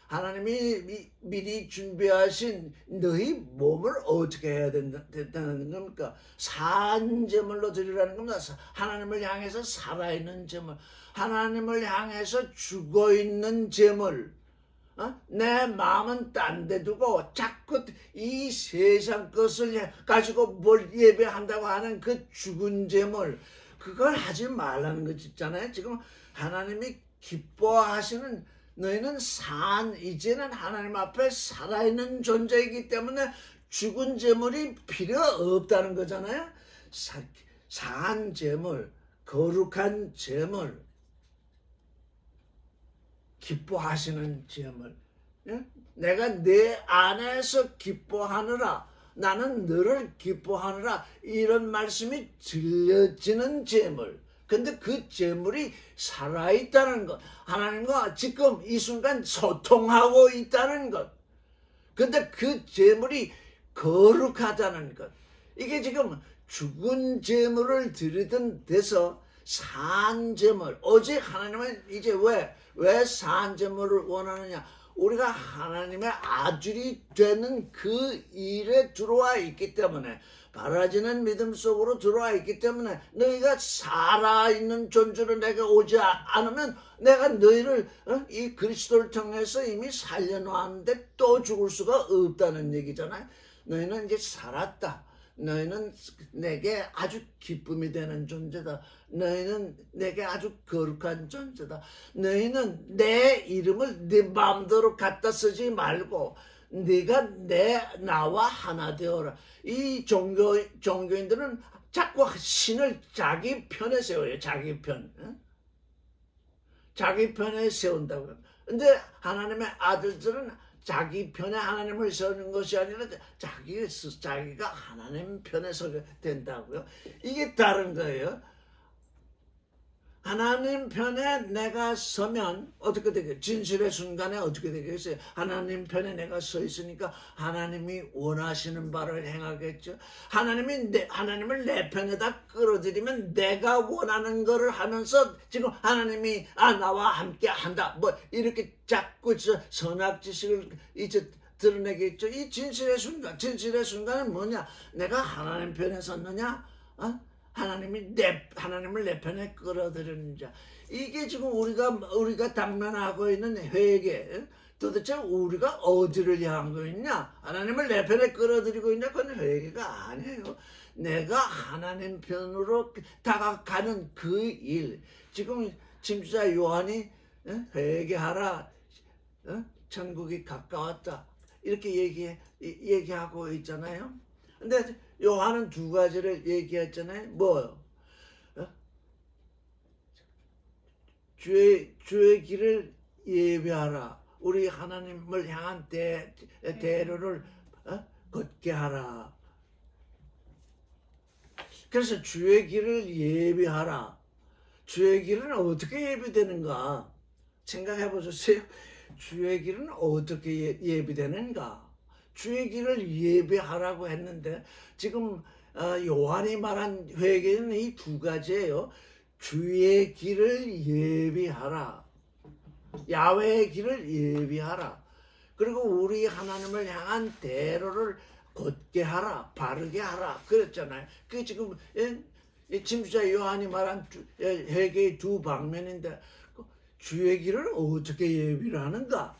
하나님이 미리 준비하신 너희 몸을 어떻게 해야 된다는 겁니까? 산 제물로 드리라는 겁니다. 하나님을 향해서 살아있는 제물, 하나님을 향해서 죽어있는 제물. 내 마음은 딴 데 두고 자꾸 이 세상 것을 가지고 뭘 예배한다고 하는 그 죽은 제물, 그걸 하지 말라는 거 있잖아요. 지금 하나님이 기뻐하시는 너희는 이제는 하나님 앞에 살아있는 존재이기 때문에 죽은 제물이 필요 없다는 거잖아요. 산 제물, 거룩한 제물, 기뻐하시는 제물. 내가 내 안에서 기뻐하느라, 나는 너를 기뻐하느라, 이런 말씀이 들려지는 제물. 근데 그 제물이 살아있다는 것, 하나님과 지금 이 순간 소통하고 있다는 것, 근데 그 제물이 거룩하다는 것. 이게 지금 죽은 제물을 드리던 데서 산 제물, 오직 하나님은 이제 왜 산 제물을 원하느냐? 우리가 하나님의 아들이 되는 그 일에 들어와 있기 때문에, 바라지는 믿음 속으로 들어와 있기 때문에, 너희가 살아있는 존재로 내가 오지 않으면 내가 너희를 이 그리스도를 통해서 이미 살려놓았는데 또 죽을 수가 없다는 얘기잖아요. 너희는 이제 살았다. 너희는 내게 아주 기쁨이 되는 존재다. 너희는 내게 아주 거룩한 존재다. 너희는 내 이름을 네 마음대로 갖다 쓰지 말고 네가 나와 하나 되어라. 이 종교인들은 자꾸 신을 자기 편에 세워요. 자기 편. 자기 편에 세운다고요. 근데 하나님의 아들들은 자기 편에 하나님을 세우는 것이 아니라 자기가 하나님 편에 서게 된다고요. 이게 다른 거예요. 하나님 편에 내가 서면 어떻게 되겠어요? 진실의 순간에 어떻게 되겠어요? 하나님 편에 내가 서 있으니까 하나님이 원하시는 바를 행하겠죠. 하나님을 내 편에다 끌어들이면 내가 원하는 거를 하면서 지금 하나님이 나와 함께 한다. 뭐 이렇게 자꾸 선악지식을 이제 드러내겠죠. 이 진실의 순간은 뭐냐? 내가 하나님 편에 섰느냐? 하나님을 내 편에 끌어들이는 자. 이게 지금 우리가 당면하고 있는 회개. 도대체 우리가 어디를 향하고 있냐? 하나님을 내 편에 끌어들이고 있냐? 그건 회개가 아니에요. 내가 하나님 편으로 다가가는 그 일. 지금 침수자 요한이 회개하라. 천국이 가까웠다. 이렇게 얘기하고 있잖아요. 근데 요한은 두 가지를 얘기했잖아요. 뭐요? 주의 길을 예배하라. 우리 하나님을 향한 대로를 걷게 하라. 그래서 주의 길을 예배하라. 주의 길은 어떻게 예배되는가? 생각해 보셨어요? 주의 길은 어떻게 예배되는가? 주의 길을 예배하라고 했는데 지금 요한이 말한 회개는 이 두 가지예요. 주의 길을 예배하라. 야훼의 길을 예배하라. 그리고 우리 하나님을 향한 대로를 곧게 하라. 바르게 하라. 그랬잖아요. 그게 지금 침수자 요한이 말한 회개의 두 방면인데 주의 길을 어떻게 예배를 하는가?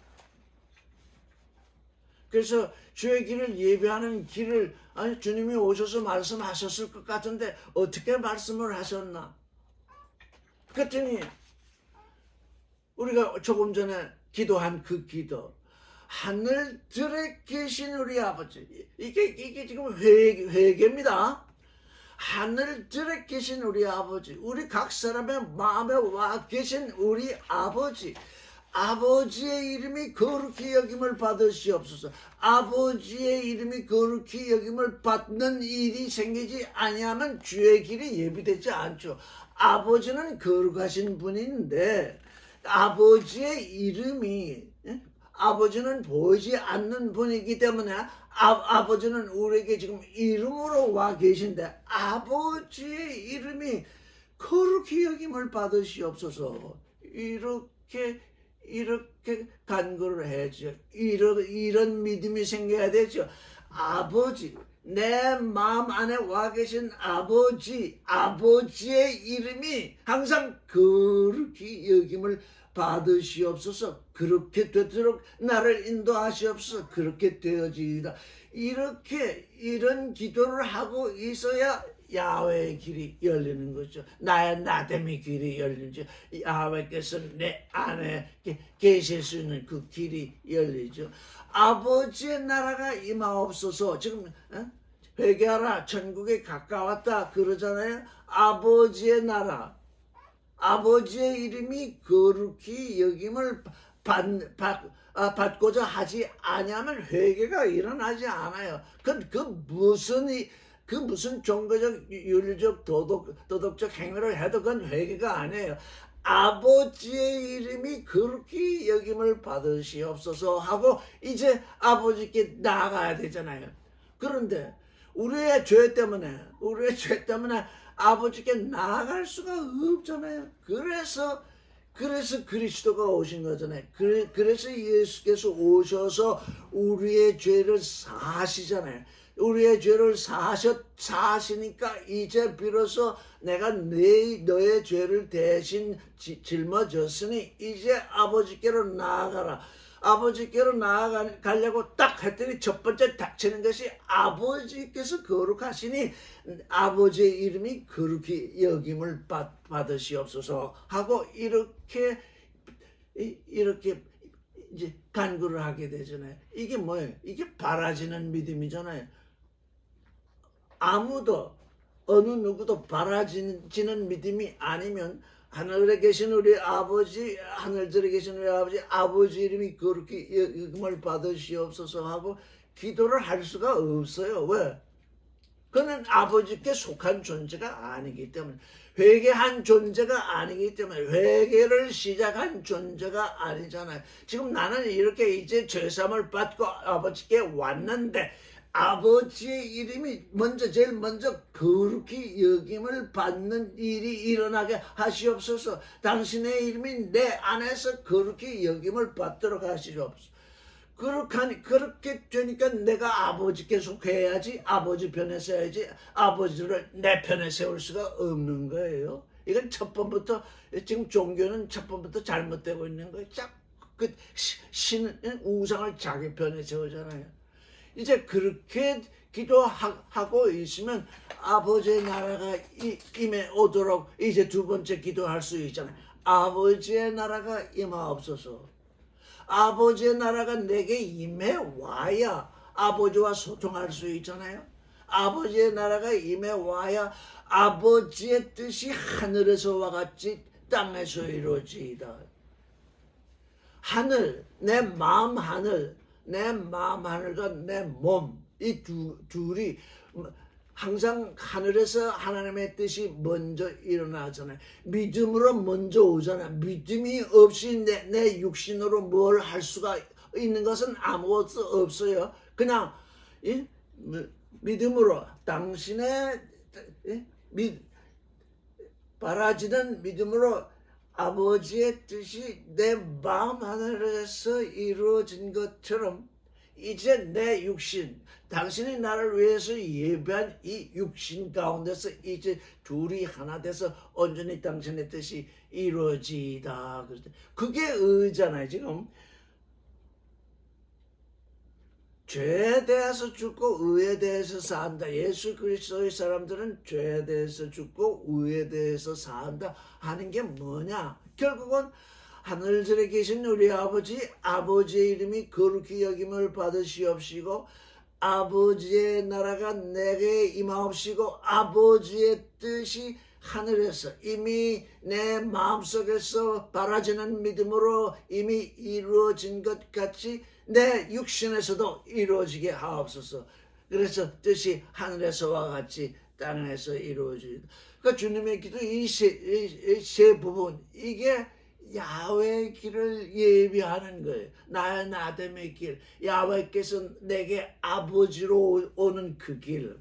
그래서 주의 길을 예배하는 길을 아니 주님이 오셔서 말씀하셨을 것 같은데 어떻게 말씀을 하셨나? 그랬더니 우리가 조금 전에 기도한 그 기도, 하늘들에 계신 우리 아버지, 이게 지금 회개입니다. 하늘들에 계신 우리 아버지, 우리 각 사람의 마음에 와 계신 우리 아버지, 아버지의 이름이 거룩히 여김을 받으시옵소서. 아버지의 이름이 거룩히 여김을 받는 일이 생기지 아니하면 주의 길이 예비되지 않죠. 아버지는 거룩하신 분인데 아버지의 이름이, 아버지는 보이지 않는 분이기 때문에 아버지는 우리에게 지금 이름으로 와 계신데 아버지의 이름이 거룩히 여김을 받으시옵소서. 이렇게 간구를 해야죠. 이런 믿음이 생겨야 되죠. 아버지, 내 마음 안에 와 계신 아버지, 아버지의 이름이 항상 거룩히 여김을 받으시옵소서. 그렇게 되도록 나를 인도하시옵소서. 그렇게 되어지이다. 이런 기도를 하고 있어야 야훼의 길이 열리는 거죠. 나의 나됨의 길이 열리죠. 야훼께서 내 안에 계실 수 있는 그 길이 열리죠. 아버지의 나라가 임하옵소서. 지금 회개하라, 천국에 가까웠다 그러잖아요. 아버지의 나라, 아버지의 이름이 거룩히 여김을 받고자 하지 아니하면 회개가 일어나지 않아요. 그 무슨 종교적, 윤리적, 도덕적 행위를 해도 그건 회개가 아니에요. 아버지의 이름이 그렇게 여김을 받으시옵소서 하고 이제 아버지께 나아가야 되잖아요. 그런데 우리의 죄 때문에 아버지께 나아갈 수가 없잖아요. 그래서 그리스도가 오신 거잖아요. 그래서 예수께서 오셔서 우리의 죄를 사시잖아요. 우리의 죄를 사시니까 이제 비로소 내가 너의 죄를 대신 짊어졌으니 이제 아버지께로 나아가라. 아버지께로 나아가려고 딱 했더니 첫 번째 닥치는 것이 아버지께서 거룩하시니 아버지의 이름이 거룩히 여김을 받으시옵소서 하고 이렇게 이제 간구를 하게 되잖아요. 이게 뭐예요? 이게 바라지는 믿음이잖아요. 아무도 어느 누구도 바라지는 믿음이 아니면 하늘에 계신 우리 아버지, 하늘들에 계신 우리 아버지 이름이 그렇게 여김을 받으시옵소서 하고 기도를 할 수가 없어요. 왜? 그는 아버지께 속한 존재가 아니기 때문에, 회개한 존재가 아니기 때문에, 회개를 시작한 존재가 아니잖아요. 지금 나는 이렇게 이제 죄사함을 받고 아버지께 왔는데 아버지의 이름이 제일 먼저 거룩히 여김을 받는 일이 일어나게 하시옵소서. 당신의 이름이 내 안에서 거룩히 여김을 받도록 하시옵소서. 그렇게 되니까 내가 아버지께 속해야지, 아버지 편에 서야지, 아버지를 내 편에 세울 수가 없는 거예요. 이건 첫 번부터, 지금 종교는 첫 번부터 잘못되고 있는 거예요. 자꾸 우상을 자기 편에 세우잖아요. 이제 그렇게 기도하고 있으면 아버지의 나라가 임해오도록 이제 두 번째 기도할 수 있잖아요. 아버지의 나라가 임하옵소서. 아버지의 나라가 내게 임해와야 아버지와 소통할 수 있잖아요. 아버지의 나라가 임해와야 아버지의 뜻이 하늘에서와 같이 땅에서 이루어지이다. 하늘, 내 마음 하늘과 내 몸, 이 둘이 항상 하늘에서 하나님의 뜻이 먼저 일어나잖아요. 믿음으로 먼저 오잖아요. 믿음이 없이 내 육신으로 뭘 할 수가 있는 것은 아무것도 없어요. 그냥 믿음으로 당신의 바라지는 믿음으로 아버지의 뜻이 내 마음 하늘에서 이루어진 것처럼 이제 내 육신, 당신이 나를 위해서 예배한 이 육신 가운데서 이제 둘이 하나 돼서 온전히 당신의 뜻이 이루어지다. 그게 의잖아요. 지금 죄에 대해서 죽고 의에 대해서 산다. 예수 그리스도의 사람들은 죄에 대해서 죽고 의에 대해서 산다 하는 게 뭐냐? 결국은 하늘들에 계신 우리 아버지의 이름이 거룩히 여김을 받으시옵시고 아버지의 나라가 내게 임하옵시고 아버지의 뜻이 하늘에서 이미 내 마음속에서 바라지는 믿음으로 이미 이루어진 것 같이 내 육신에서도 이루어지게 하옵소서. 그래서 뜻이 하늘에서와 같이 땅에서 이루어지다. 그러니까 주님의 기도 이 세 부분 이게 야훼의 길을 예비하는 거예요. 나의 나됨의 길. 야훼께서 내게 아버지로 오는 그 길.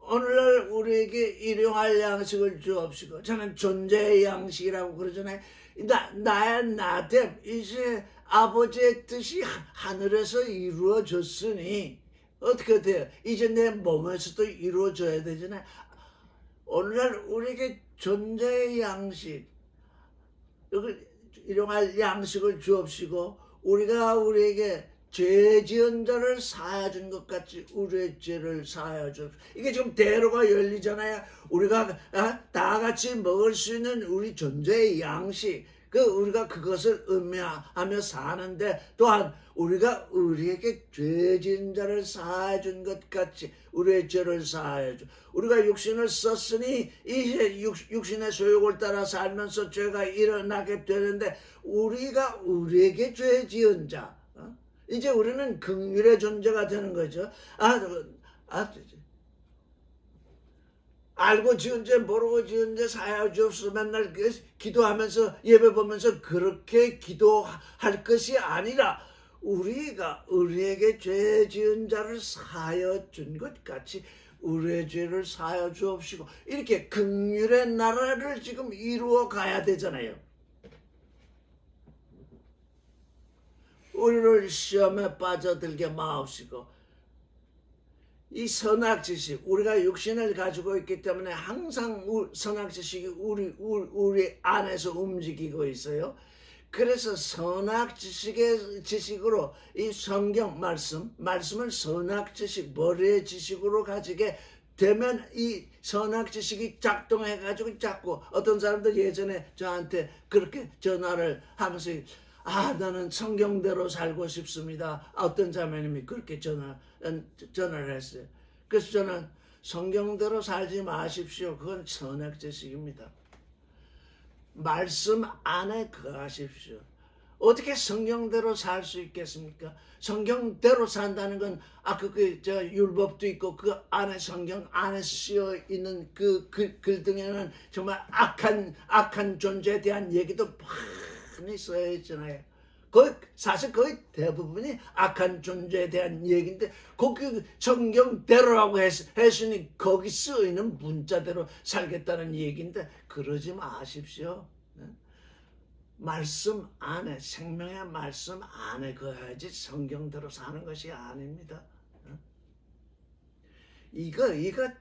오늘날 우리에게 일용할 양식을 주옵시고 저는 존재의 양식이라고 그러잖아요. 나의 나됨 이제 아버지의 뜻이 하늘에서 이루어졌으니 어떻게 돼요? 이제 내 몸에서도 이루어져야 되잖아요. 오늘날 우리에게 존재의 양식 일용할 양식을 주옵시고 우리가 우리에게 죄 지은 자를 사하여 준 것 같이 우리의 죄를 사하여 주옵소서. 이게 지금 대로가 열리잖아요. 우리가 다 같이 먹을 수 있는 우리 존재의 양식 우리가 그것을 음미하며 사는데 또한 우리가 우리에게 죄 지은 자를 사하여 준 것 같이 우리의 죄를 사하여 주. 우리가 육신을 썼으니 이제 육신의 소욕을 따라 살면서 죄가 일어나게 되는데 우리가 우리에게 죄 지은 자 이제 우리는 긍휼의 존재가 되는 거죠. 알고 지은 죄 모르고 지은 죄 사하여 주옵소서. 맨날 기도하면서 예배 보면서 그렇게 기도할 것이 아니라 우리가 우리에게 죄 지은 자를 사하여 준 것 같이 우리의 죄를 사하여 주옵시고 이렇게 긍휼의 나라를 지금 이루어 가야 되잖아요. 우리를 시험에 빠져들게 마옵시고 이 선악지식 우리가 육신을 가지고 있기 때문에 항상 선악지식이 우리 안에서 움직이고 있어요. 그래서 선악지식의 지식으로 이 성경 말씀을 선악지식 머리의 지식으로 가지게 되면 이 선악지식이 작동해가지고 자꾸 어떤 사람들 예전에 저한테 그렇게 전화를 하면서 나는 성경대로 살고 싶습니다. 어떤 자매님이 그렇게 전화를 했어요. 그래서 저는 성경대로 살지 마십시오. 그건 선악지식입니다. 말씀 안에 거하십시오. 어떻게 성경대로 살 수 있겠습니까? 성경대로 산다는 건 율법도 있고 그 안에 성경 안에 쓰여 있는 그 글등에는 정말 악한 존재에 대한 얘기도 많이 써야 있잖아요. 사실 거의 대부분이 악한 존재에 대한 얘기인데 거기 성경대로라고 했으니 거기 쓰이는 문자대로 살겠다는 얘기인데 그러지 마십시오. 말씀 안에 생명의 말씀 안에 거야지 성경대로 사는 것이 아닙니다. 이거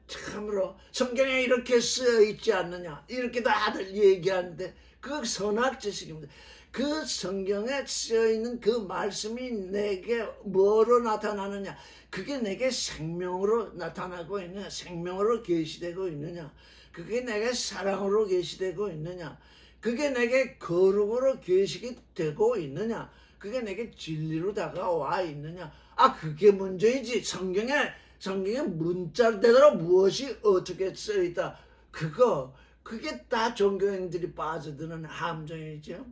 참으로 성경에 이렇게 쓰여 있지 않느냐 이렇게 다들 얘기하는데 그 선악지식입니다. 그 성경에 쓰여 있는 그 말씀이 내게 뭐로 나타나느냐 그게 내게 생명으로 나타나고 있느냐 생명으로 계시되고 있느냐 그게 내게 사랑으로 계시되고 있느냐 그게 내게 거룩으로 계시게 되고 있느냐 그게 내게 진리로 다가와 있느냐 그게 문제이지 성경에 문자대로 무엇이 어떻게 쓰여있다 그게 다 종교인들이 빠져드는 함정이죠.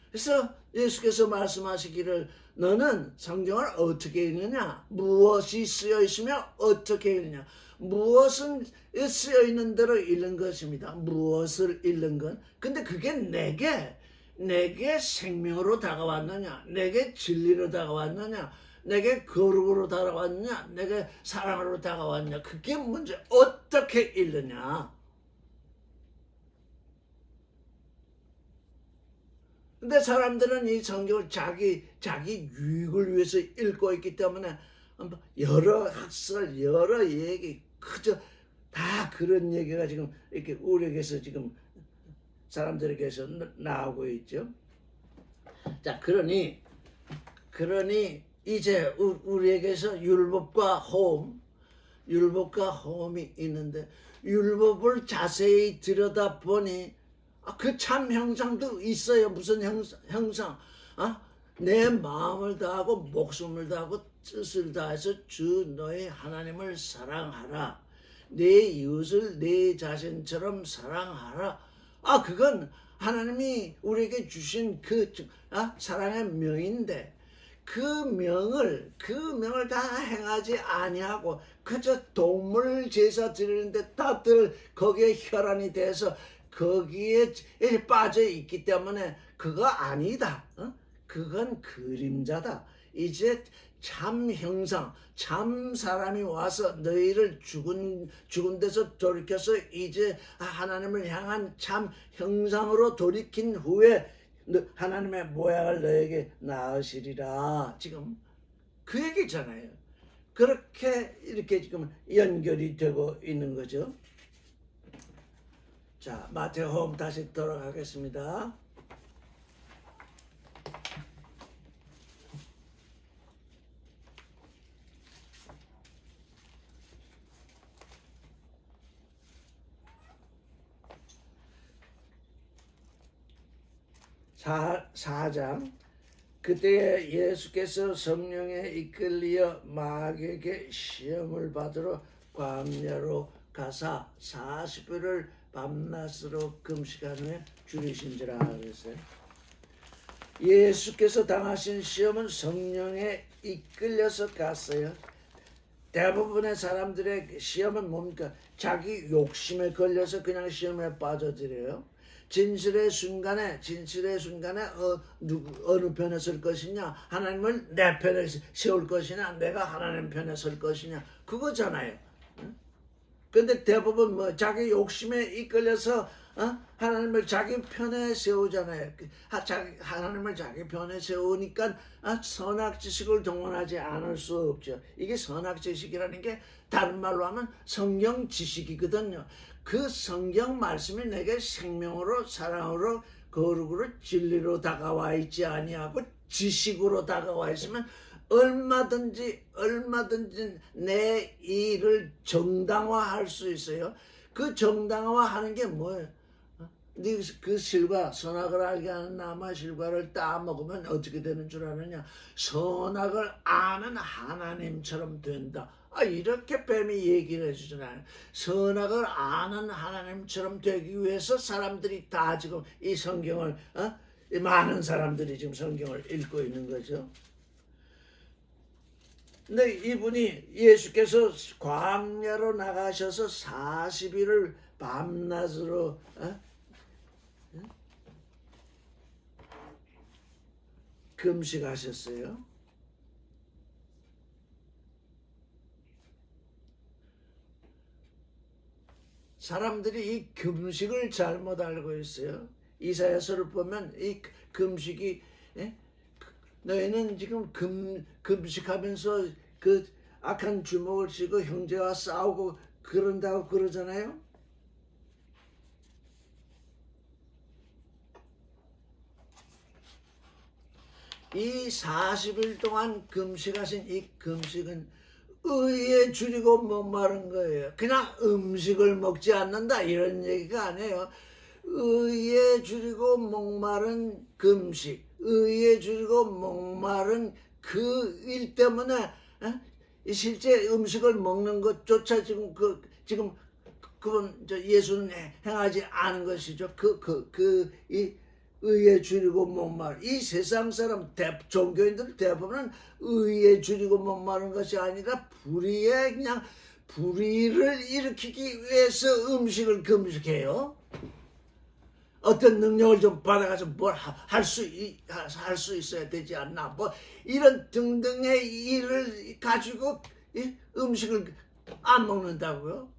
그래서 예수께서 말씀하시기를 너는 성경을 어떻게 읽느냐 무엇이 쓰여 있으며 어떻게 읽느냐 무엇은 쓰여 있는 대로 읽는 것입니다. 무엇을 읽는 건 근데 그게 내게 생명으로 다가왔느냐 내게 진리로 다가왔느냐 내게 거룩으로 다가왔느냐 내게 사랑으로 다가왔느냐 그게 문제. 어떻게 읽느냐. 근데 사람들은 이 성경을 자기 유익을 위해서 읽고 있기 때문에 여러 학설 여러 얘기 그저 다 그런 얘기가 지금 이렇게 우리에게서 지금 사람들에게서 나오고 있죠. 자, 그러니 이제 우리에게서 율법과 호흡이 있는데, 율법을 자세히 들여다보니 그 참 형상도 있어요. 무슨 형상? 내 마음을 다하고 목숨을 다하고 뜻을 다해서 주 너의 하나님을 사랑하라. 내 이웃을 내 자신처럼 사랑하라. 그건 하나님이 우리에게 주신 사랑의 명인데, 그 명을 다 행하지 아니하고 그저 동물 제사 드리는데 다들 거기에 혈안이 돼서 거기에 빠져 있기 때문에 그거 아니다. 그건 그림자다. 이제 참 형상, 참 사람이 와서 너희를 죽은 데서 돌이켜서 이제 하나님을 향한 참 형상으로 돌이킨 후에 하나님의 모양을 너에게 낳으시리라. 지금 그 얘기잖아요. 그렇게 이렇게 지금 연결이 되고 있는 거죠. 자, 마태복음 다시 돌아가겠습니다. 사 장. 그때 예수께서 성령에 이끌리어 마귀에게 시험을 받으러 광야로 가사 40일을 밤낮으로 금식한 후에 줄이신지라 그랬어요. 예수께서 당하신 시험은 성령에 이끌려서 갔어요. 대부분의 사람들의 시험은 뭡니까? 자기 욕심에 걸려서 그냥 시험에 빠져들어요. 진실의 순간에 어느 편에 설 것이냐, 하나님을 내 편에 세울 것이냐, 내가 하나님 편에 설 것이냐, 그거잖아요. 근데 대부분 자기 욕심에 이끌려서 하나님을 자기 편에 세우잖아요. 하나님을 자기 편에 세우니까 선악지식을 동원하지 않을 수 없죠. 이게 선악지식이라는 게 다른 말로 하면 성경 지식이거든요. 그 성경 말씀이 내게 생명으로 사랑으로 거룩으로 진리로 다가와 있지 아니하고 지식으로 다가와 있으면 얼마든지 내 일을 정당화할 수 있어요. 그 정당화하는 게 뭐예요? 그 실과, 선악을 알게 하는 나무의 실과를 따먹으면 어떻게 되는 줄 아느냐? 선악을 아는 하나님처럼 된다. 이렇게 뱀이 얘기를 해주잖아요. 선악을 아는 하나님처럼 되기 위해서 사람들이 다 지금 이 성경을 많은 사람들이 지금 성경을 읽고 있는 거죠. 근데 이분이 예수께서 광야로 나가셔서 40일을 밤낮으로 금식하셨어요. 사람들이 이 금식을 잘못 알고 있어요. 이사야서를 보면 이 금식이 너희는 지금 금식하면서 그 악한 주먹을 쥐고 형제와 싸우고 그런다고 그러잖아요. 이 40일 동안 금식하신 이 금식은 의에 줄이고 목마른 거예요. 그냥 음식을 먹지 않는다 이런 얘기가 아니에요. 의에 줄이고 목마른 금식, 의에 줄이고 목마른 그 일 때문에 실제 음식을 먹는 것조차 지금 그분 예수는 행하지 않은 것이죠. 이 의에 줄이고 목마른 이 세상 사람 종교인들 대부분은 의에 줄이고 목마른 것이 아니라 그냥 불의를 일으키기 위해서 음식을 금식해요. 어떤 능력을 좀 받아가서 뭘 할 수 있어야 되지 않나, 이런 등등의 일을 가지고 음식을 안 먹는다고요.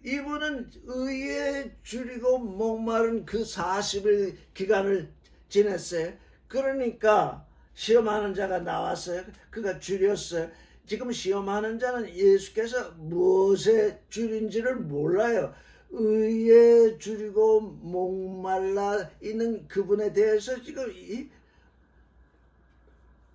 이분은 의에 줄이고 목마른 그 40일 기간을 지냈어요. 그러니까 시험하는 자가 나왔어요. 그가 줄였어요. 지금 시험하는 자는 예수께서 무엇에 줄인지를 몰라요. 의에 줄이고 목말라 있는 그분에 대해서 지금 이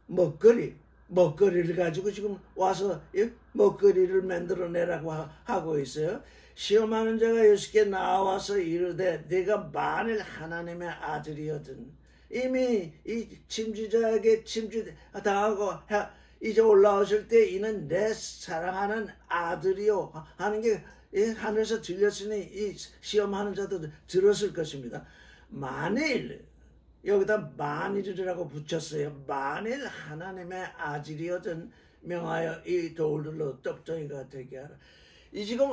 먹거리를 가지고 지금 와서 이 먹거리를 만들어내라고 하고 있어요. 시험하는 자가 예수께 나와서 이르되 네가 만일 하나님의 아들이거든. 이미 이 침지자에게 침지당하고 이제 올라오실 때 이는 내 사랑하는 아들이요 하는 게 하늘에서 들렸으니 이 시험하는 자도 들었을 것입니다. 만일 여기다 만일이라고 붙였어요. 만일 하나님의 아들이거든 명하여 이 돌들로 떡덩이가 되게 하라. 이 지금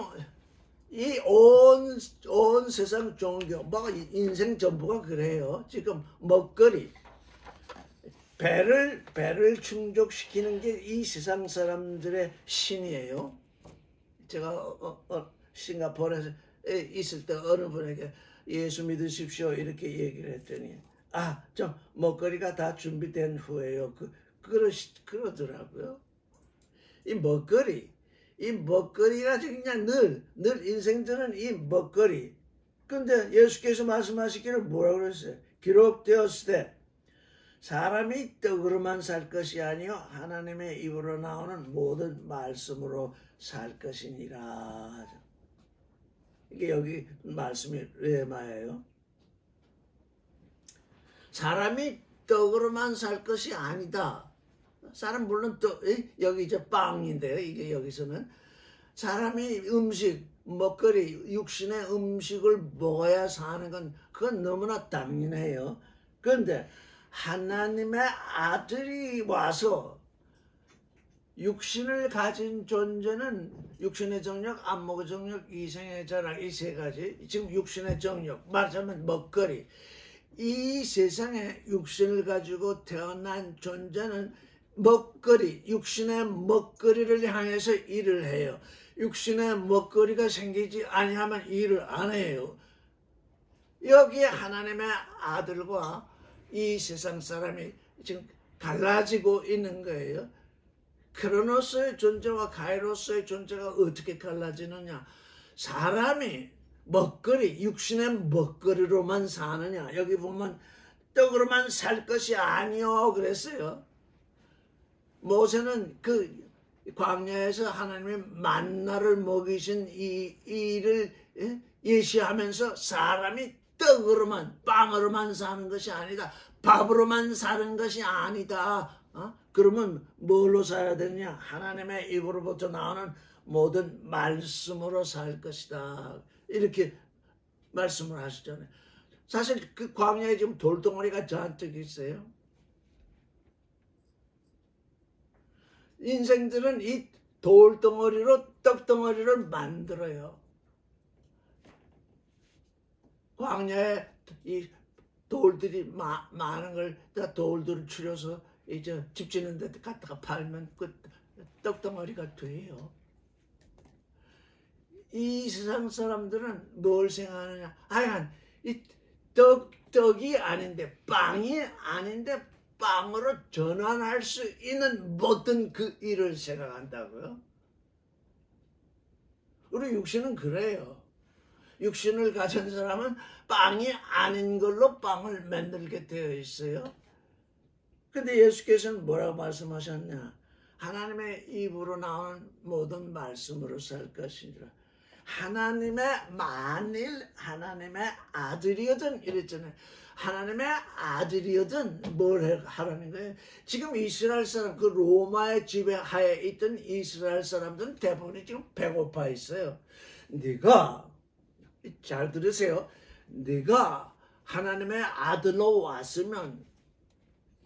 이 온 세상 종교, 뭐 인생 전부가 그래요. 지금 먹거리, 배를 충족시키는 게 이 세상 사람들의 신이에요. 제가 싱가포르에서 있을 때 어느 분에게 예수 믿으십시오 이렇게 얘기를 했더니 저 먹거리가 다 준비된 후에요. 그러더라고요. 이 먹거리가 그냥 늘 인생들은 이 먹거리. 근데 예수께서 말씀하시기를 뭐라고 그랬어요? 기록되었을 때 사람이 떡으로만 살 것이 아니요 하나님의 입으로 나오는 모든 말씀으로 살 것이니라. 이게 여기 말씀이 레마예요. 사람이 떡으로만 살 것이 아니다. 사람 물론 여기 이제 빵인데요. 이게 여기서는 사람이 먹거리, 육신의 음식을 먹어야 사는 건 그건 너무나 당연해요. 그런데 하나님의 아들이 와서 육신을 가진 존재는 육신의 정력, 안목의 정력, 이생의 자랑 이 세 가지. 지금 육신의 정력 말하자면 먹거리. 이 세상에 육신을 가지고 태어난 존재는 먹거리, 육신의 먹거리를 향해서 일을 해요. 육신의 먹거리가 생기지 아니하면 일을 안 해요. 여기에 하나님의 아들과 이 세상 사람이 지금 갈라지고 있는 거예요. 크로노스의 존재와 가이로스의 존재가 어떻게 갈라지느냐? 사람이 먹거리, 육신의 먹거리로만 사느냐? 여기 보면 떡으로만 살 것이 아니요 그랬어요. 모세는 그 광야에서 하나님의 만나를 먹이신 이 일을 예시하면서 사람이 떡으로만 빵으로만 사는 것이 아니다. 밥으로만 사는 것이 아니다. 그러면 뭘로 살아야 되느냐? 하나님의 입으로부터 나오는 모든 말씀으로 살 것이다. 이렇게 말씀을 하시잖아요. 사실 그 광야에 지금 돌덩어리가 잔뜩 있어요. 인생들은 이 돌덩어리로 떡덩어리를 만들어요. 광야에 이 돌들이 많은 걸 다 돌들을 추려서 이제 집 짓는 데 갖다가 팔면 그 떡덩어리가 돼요. 이 세상 사람들은 뭘 생각하느냐? 이 떡이 아닌데 빵이 아닌데 빵으로 전환할 수 있는 모든 그 일을 생각한다고요. 우리 육신은 그래요. 육신을 가진 사람은 빵이 아닌 걸로 빵을 만들게 되어 있어요. 근데 예수께서는 뭐라고 말씀하셨냐? 하나님의 입으로 나오는 모든 말씀으로 살 것이니라. 만일 하나님의 아들이거든 이랬잖아요. 하나님의 아들이거든 뭘 하라는 거예요? 지금 이스라엘 사람, 그 로마의 지배하에 있던 이스라엘 사람들은 대부분이 지금 배고파 있어요. 네가 잘 들으세요. 네가 하나님의 아들로 왔으면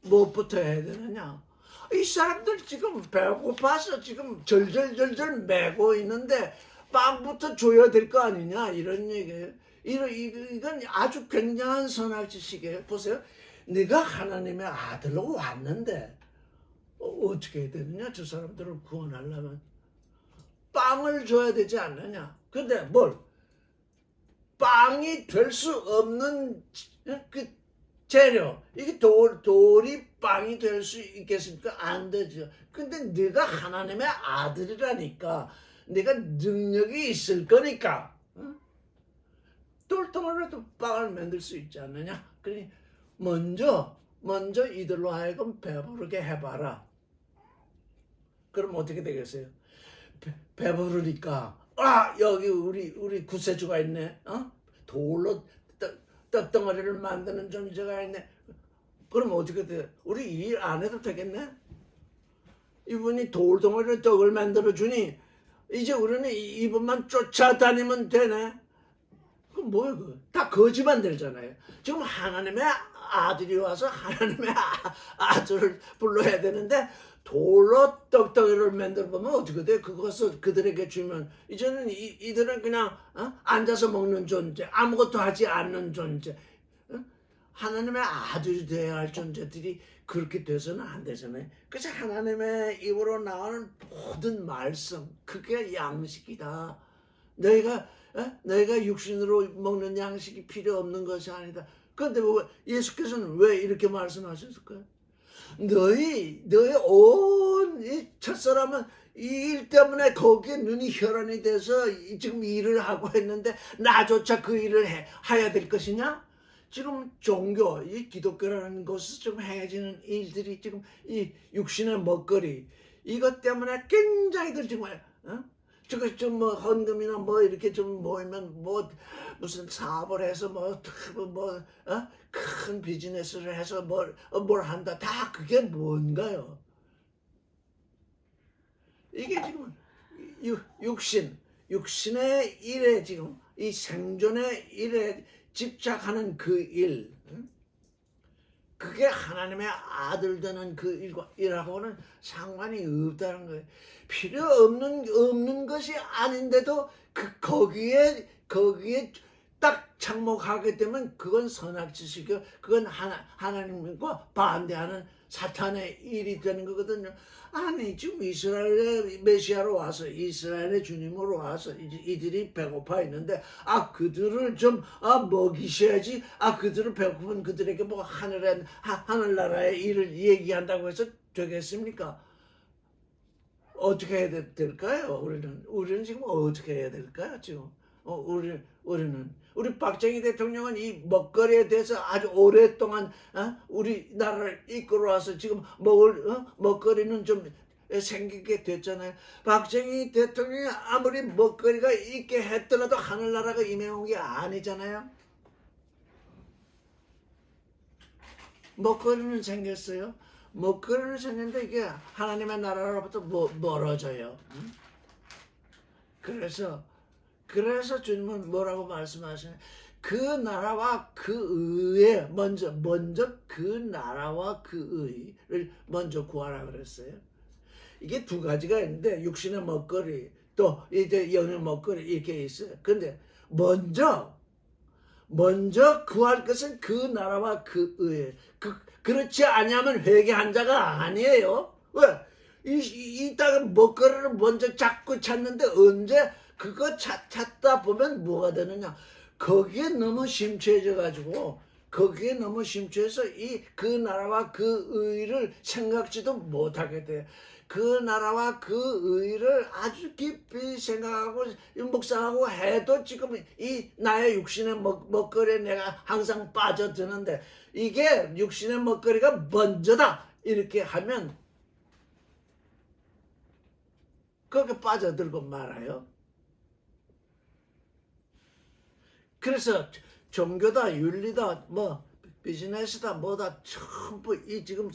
무엇부터 해야 되느냐? 이 사람들 지금 배고파서 지금 절절절절 매고 있는데 빵부터 줘야 될 거 아니냐 이런 얘기예요. 이건 아주 굉장한 선악지식이에요. 보세요. 네가 하나님의 아들로 왔는데 어떻게 해야 되느냐? 저 사람들을 구원하려면 빵을 줘야 되지 않느냐? 근데 뭘? 빵이 될 수 없는 그 재료, 이게 돌이 빵이 될 수 있겠습니까? 안 되죠. 근데 네가 하나님의 아들이라니까, 네가 능력이 있을 거니까, 돌덩어리라도 빵을 만들 수 있지 않느냐. 그러니 먼저 이들로 하여금 배부르게 해봐라. 그럼 어떻게 되겠어요? 배부르니까 여기 우리 구세주가 있네. 돌로 떡덩어리를 만드는 존재가 있네. 그럼 어떻게 돼? 우리 일 안 해도 되겠네? 이분이 돌덩어리로 떡을 만들어 주니 이제 우리는 이분만 쫓아다니면 되네. 그럼 뭐야 그거? 다 거지만 들잖아요. 지금 하나님의 아들이 와서 하나님의 아들을 불러야 되는데 돌로 떡덩이를 만들어 보면 어떻게 돼? 그것을 그들에게 주면 이제는 이들은 그냥 앉아서 먹는 존재, 아무것도 하지 않는 존재. 하나님의 아들이 되어야 할 존재들이 그렇게 돼서는 안 되잖아요. 그래서 하나님의 입으로 나오는 모든 말씀, 그게 양식이다. 너희가 육신으로 먹는 양식이 필요 없는 것이 아니다. 그런데 예수께서는 왜 이렇게 말씀하셨을까요? 너희 온 첫사람은 이 일 때문에 거기에 눈이 혈안이 돼서 지금 일을 하고 했는데 나조차 그 일을 해야 될 것이냐? 지금 종교, 이 기독교라는 것에서 지금 행해지는 일들이 지금 이 육신의 먹거리 이것 때문에 굉장히들 정말 저거 좀 뭐 헌금이나 뭐 이렇게 좀 모이면 뭐 무슨 사업을 해서 큰 비즈니스를 해서 뭘 한다. 다 그게 뭔가요? 이게 지금 육신의 일에 지금 이 생존의 일에 집착하는 그 일, 그게 하나님의 아들 되는 그 일하고는 상관이 없다는 거예요. 필요 없는 것이 아닌데도 거기에 딱 착목하게 되면 그건 선악지식이고 그건 하나님과 반대하는 사탄의 일이 되는 거거든요. 아니 지금 이스라엘의 메시아로 와서 이스라엘의 주님으로 와서 이들이 배고파 있는데 그들을 좀 먹이셔야지. 그들을 배고픈 그들에게 뭐 하늘나라의 일을 얘기한다고 해서 되겠습니까? 어떻게 해야 될까요? 우리는 지금 어떻게 해야 될까요? 지금 우리 박정희 대통령은 이 먹거리에 대해서 아주 오랫동안 우리나라를 이끌어와서 지금 먹거리는 좀 생기게 됐잖아요. 박정희 대통령이 아무리 먹거리가 있게 했더라도 하늘나라가 임해온 게 아니잖아요. 먹거리는 생겼어요. 먹거리는 생겼는데 이게 하나님의 나라로부터 멀어져요. 그래서 주님은 뭐라고 말씀하시나요? 그 나라와 그 의에 먼저 그 나라와 그 의를 먼저 구하라 그랬어요. 이게 두 가지가 있는데 육신의 먹거리 또 이제 영의 먹거리 이렇게 있어요. 근데 먼저 구할 것은 그 나라와 그 의에. 그렇지 않으면 회개한 자가 아니에요. 왜? 이 땅의 먹거리를 먼저 자꾸 찾는데 언제 그거 찾다 보면 뭐가 되느냐? 거기에 너무 심취해져가지고 거기에 너무 심취해서 그 나라와 그 의를 생각지도 못하게 돼. 그 나라와 그 의를 아주 깊이 생각하고 묵상하고 해도 지금 이 나의 육신의 먹거리에 내가 항상 빠져드는데 이게 육신의 먹거리가 먼저다 이렇게 하면 거기에 빠져들고 말아요. 그래서 종교다 윤리다 비즈니스다 뭐다 전부 이 지금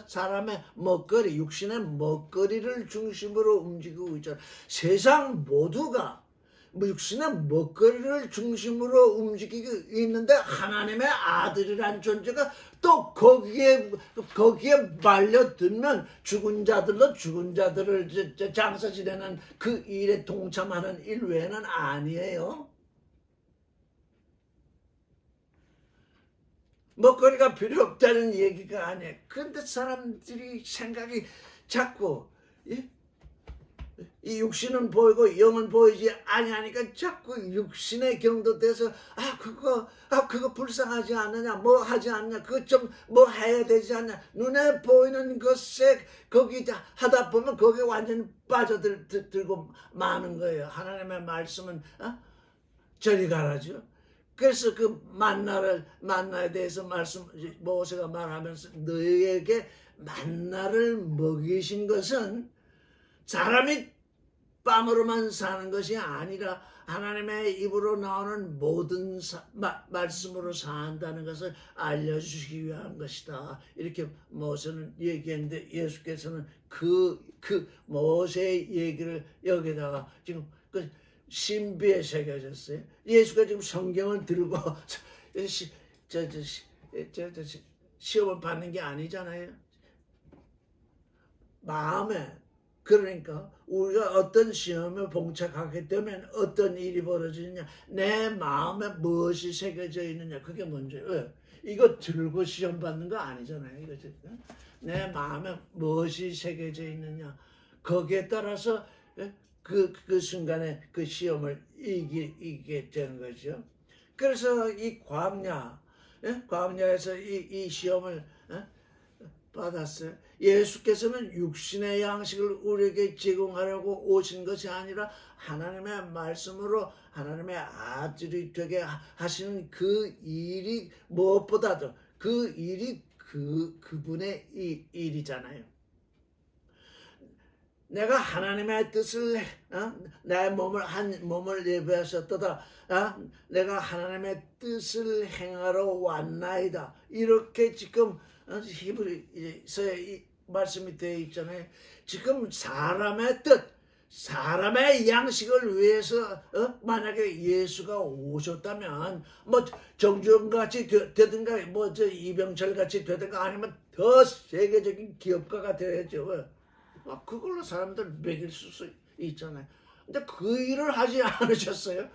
사람의 먹거리 육신의 먹거리를 중심으로 움직이고 있잖아. 세상 모두가 육신의 먹거리를 중심으로 움직이고 있는데 하나님의 아들이란 존재가 또 거기에 말려들면 죽은 자들을 장사 지내는 그 일에 동참하는 일 외에는 아니에요. 먹거리가 필요 없다는 얘기가 아니에요. 그런데 사람들이 생각이 자꾸 이 육신은 보이고 영은 보이지 아니하니까 자꾸 육신의 경도돼서 그거 불쌍하지 않느냐 뭐 하지 않냐 그거 좀 뭐 해야 되지 않냐 눈에 보이는 것에 거기 하다 보면 거기에 완전히 빠져들고 마는 거예요. 하나님의 말씀은 저리 가라죠. 그래서 그 만나에 대해서 모세가 말하면서 너희에게 만나를 먹이신 것은 사람이 빵으로만 사는 것이 아니라 하나님의 입으로 나오는 모든 말씀으로 산다는 것을 알려주시기 위한 것이다. 이렇게 모세는 얘기했는데 예수께서는 그 모세의 얘기를 여기다가 지금 그 신비에 새겨졌어요. 예수가 지금 성경을 들고 시험을 받는 게 아니잖아요. 마음에, 그러니까 우리가 어떤 시험에 봉착하게 되면 어떤 일이 벌어지느냐, 내 마음에 무엇이 새겨져 있느냐, 그게 문제예요. 이거 들고 시험 받는 거 아니잖아요. 이거 내 마음에 무엇이 새겨져 있느냐, 거기에 따라서 그 순간에 그 시험을 이기게 되는 거죠. 그래서 이 광야에서 이 시험을 받았어요. 예수께서는 육신의 양식을 우리에게 제공하려고 오신 것이 아니라 하나님의 말씀으로 하나님의 아들이 되게 하시는 그 일이 무엇보다도 그 일이 그분의 일이잖아요. 내가 하나님의 뜻을 나의 몸을 예배하셨도다. 내가 하나님의 뜻을 행하러 왔나이다. 이렇게 지금 히브리서에 말씀이 되어 있잖아요. 지금 사람의 뜻, 사람의 양식을 위해서 만약에 예수가 오셨다면 뭐 정주영같이 되든가 뭐 저 이병철같이 되든가 아니면 더 세계적인 기업가가 되야죠. 그걸로 사람들 먹일 수 있잖아요. 근데 그 일을 하지 않으셨어요.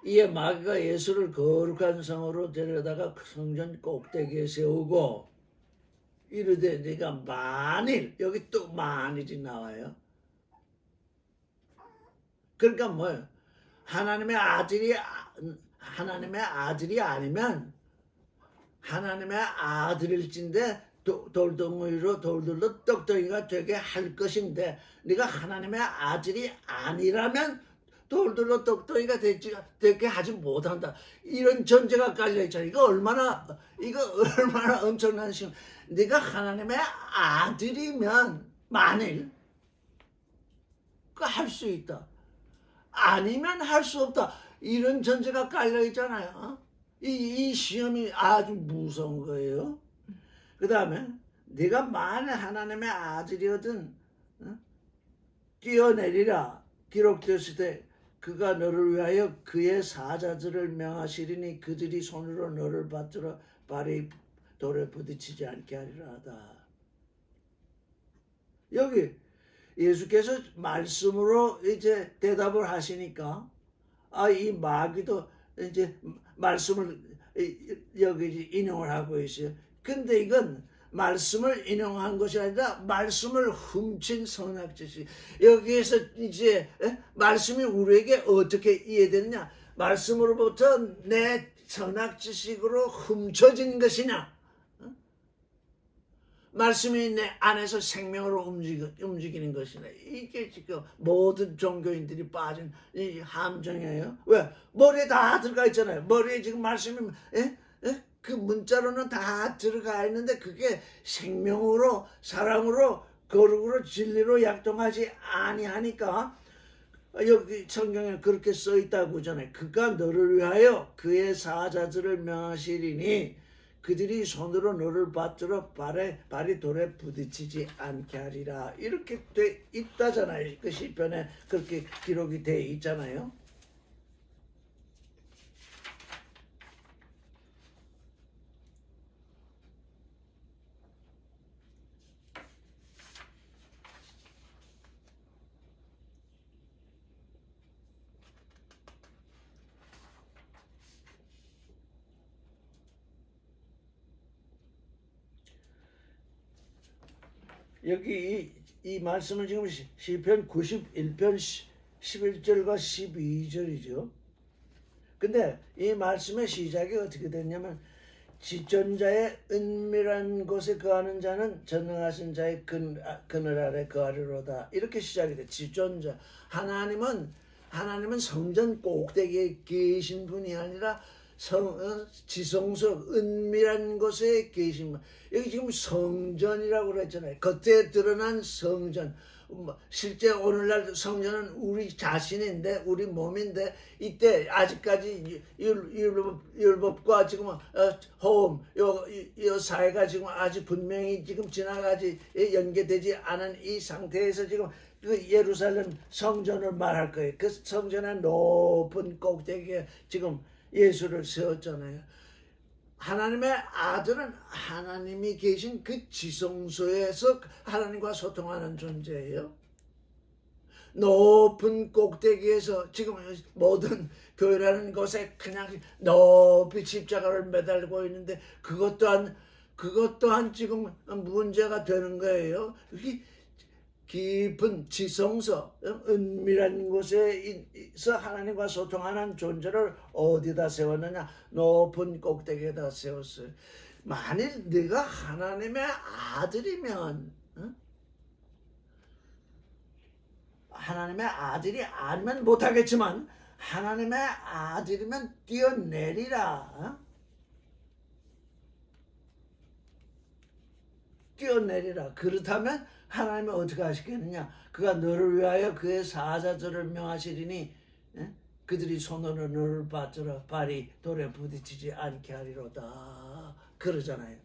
이에 마귀가 예수를 거룩한 성으로 데려다가 성전 꼭대기에 세우고 이르되 네가 만일, 여기 또 만일이 나와요. 그러니까 뭐예요? 하나님의 아들이 아니면 하나님의 아들일진데 돌덩이로 돌들로 떡덩이가 되게 할 것인데 네가 하나님의 아들이 아니라면 돌들로 떡덩이가 되게 하지 못한다. 이런 전제가 깔려 있잖아. 이거 얼마나 엄청난 시험. 네가 하나님의 아들이면 만일 그 할 수 있다. 아니면 할 수 없다. 이런 전제가 깔려 있잖아요. 이 시험이 아주 무서운 거예요. 그 다음에 네가 만일 하나님의 아들이거든 뛰어내리라 기록되었을 때 그가 너를 위하여 그의 사자들을 명하시리니 그들이 손으로 너를 받들어 발이 돌에 부딪히지 않게 하리라 하다. 여기 예수께서 말씀으로 이제 대답을 하시니까 이 마귀도 이제 말씀을 여기 인용을 하고 있어요. 근데 이건 말씀을 인용한 것이 아니라 말씀을 훔친 선악짓이. 여기에서 이제 말씀이 우리에게 어떻게 이해되느냐, 말씀으로부터 내 선악지식으로 훔쳐진 것이냐, 말씀이 내 안에서 생명으로 움직이는 것이냐. 이게 지금 모든 종교인들이 빠진 이 함정이에요. 왜? 머리에 다 들어가 있잖아요. 머리에 지금 말씀이 그 문자로는 다 들어가 있는데 그게 생명으로, 사랑으로, 거룩으로, 진리로 약동하지 아니하니까 여기 성경에 그렇게 써 있다고 하잖아요. 그가 너를 위하여 그의 사자들을 명하시리니 그들이 손으로 너를 받들어 발이 돌에 부딪히지 않게 하리라. 이렇게 돼 있다잖아요. 그 시편에 그렇게 기록이 돼 있잖아요. 여기 이 말씀을 지금 시편 91편 11절과 12절이죠. 근데 이 말씀의 시작이 어떻게 됐냐면 지존자의 은밀한 곳에 거하는 자는 전능하신 자의 그늘 아래 거하리로다. 이렇게 시작이 돼. 지존자. 하나님은 하나님은 성전 꼭대기에 계신 분이 아니라 지성소 은밀한 곳에 계신 분. 여기 지금 성전이라고 그랬잖아요. 겉에 드러난 성전. 실제 오늘날 성전은 우리 자신인데, 우리 몸인데, 이때 아직까지 율법과 지금 호흡, 요 사회가 지금 아주 분명히 지금 지나가지 연계되지 않은 이 상태에서 지금 그 예루살렘 성전을 말할 거예요. 그 성전의 높은 꼭대기에 지금 예수를 세웠잖아요. 하나님의 아들은 하나님이 계신 그 지성소에서 하나님과 소통하는 존재예요. 높은 꼭대기에서 지금 모든 교회라는 곳에 그냥 높이 십자가를 매달고 있는데 그것 또한 지금 문제가 되는 거예요. 깊은 지성소, 은밀한 곳에서 하나님과 소통하는 존재를 어디다 세웠느냐? 높은 꼭대기에다 세웠어요. 만일 네가 하나님의 아들이면, 하나님의 아들이 아니면 못하겠지만 하나님의 아들이면 뛰어내리라. 뛰어내리라. 그렇다면 하나님은 어떻게 하시겠느냐? 그가 너를 위하여 그의 사자들을 명하시리니 그들이 손으로 너를 받들어 발이 돌에 부딪히지 않게 하리로다. 그러잖아요.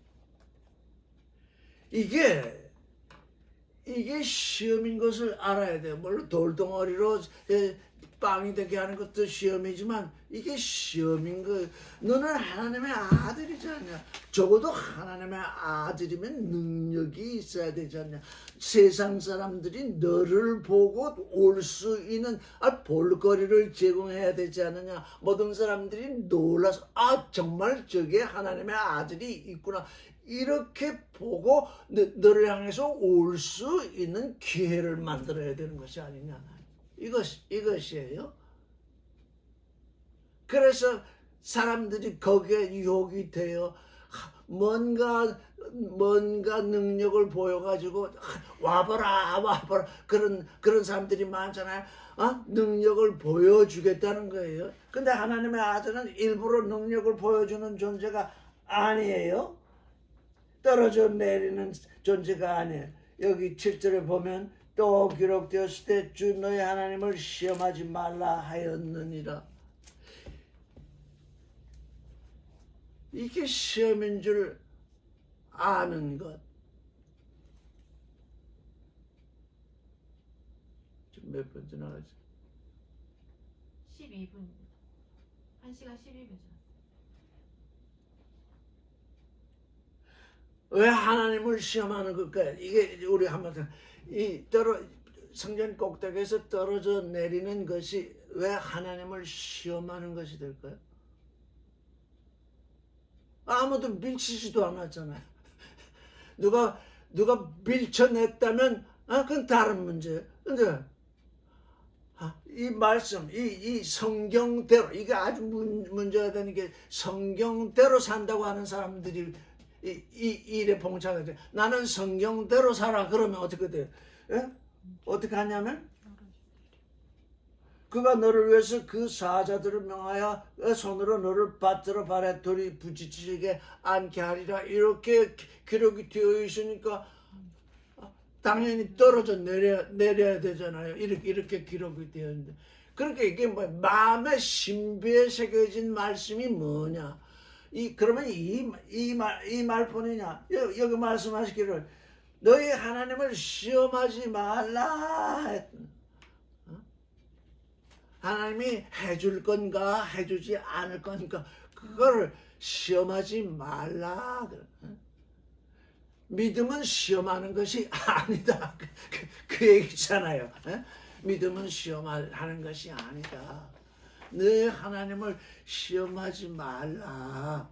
이게 시험인 것을 알아야 돼요. 물론 돌덩어리로 빵이 되게 하는 것도 시험이지만 이게 시험인 거예요. 너는 하나님의 아들이지 않냐? 적어도 하나님의 아들이면 능력이 있어야 되지 않냐? 세상 사람들이 너를 보고 올 수 있는 볼거리를 제공해야 되지 않느냐? 모든 사람들이 놀라서 정말 저게 하나님의 아들이 있구나. 이렇게 보고 너를 향해서 올 수 있는 기회를 만들어야 되는 것이 아니냐. 이것이에요. 그래서 사람들이 거기에 유혹이 돼요. 뭔가 능력을 보여가지고 와봐라 그런 사람들이 많잖아요. 능력을 보여주겠다는 거예요. 근데 하나님의 아들은 일부러 능력을 보여주는 존재가 아니에요. 떨어져 내리는 존재가 아니에요. 여기 7절에 보면 또 기록되었을 때 주 너의 하나님을 시험하지 말라 하였느니라. 이게 시험인 줄 아는 것. 지금 몇 분 지나가지? 12분. 1시간 12분. 왜 하나님을 시험하는 걸까요? 이게 우리 한번 성전 꼭대기에서 떨어져 내리는 것이 왜 하나님을 시험하는 것이 될까요? 아무도 밀치지도 않았잖아요. 누가 밀쳐냈다면 그건 다른 문제예요. 근데 이 말씀, 이 성경대로, 이게 아주 문제가 되는 게 성경대로 산다고 하는 사람들이 이 일에 봉착하게 돼. 나는 성경대로 살아. 그러면 어떻게 돼요? 예? 어떻게 하냐면 그가 너를 위해서 그 사자들을 명하여 손으로 너를 받들어 발에 돌이 부딪히게 않게 하리라. 이렇게 기록이 되어 있으니까 당연히 떨어져 내려야 되잖아요. 이렇게 기록이 되어 있는데. 그러니까 이게 마음의 신비에 새겨진 말씀이 뭐냐? 그러면 이 말뿐이냐? 여기 말씀하시기를 너희 하나님을 시험하지 말라. 하나님이 해줄 건가 해주지 않을 건가 그거를 시험하지 말라. 믿음은 시험하는 것이 아니다. 그 얘기잖아요. 믿음은 시험하는 것이 아니다. 너 하나님을 시험하지 말라.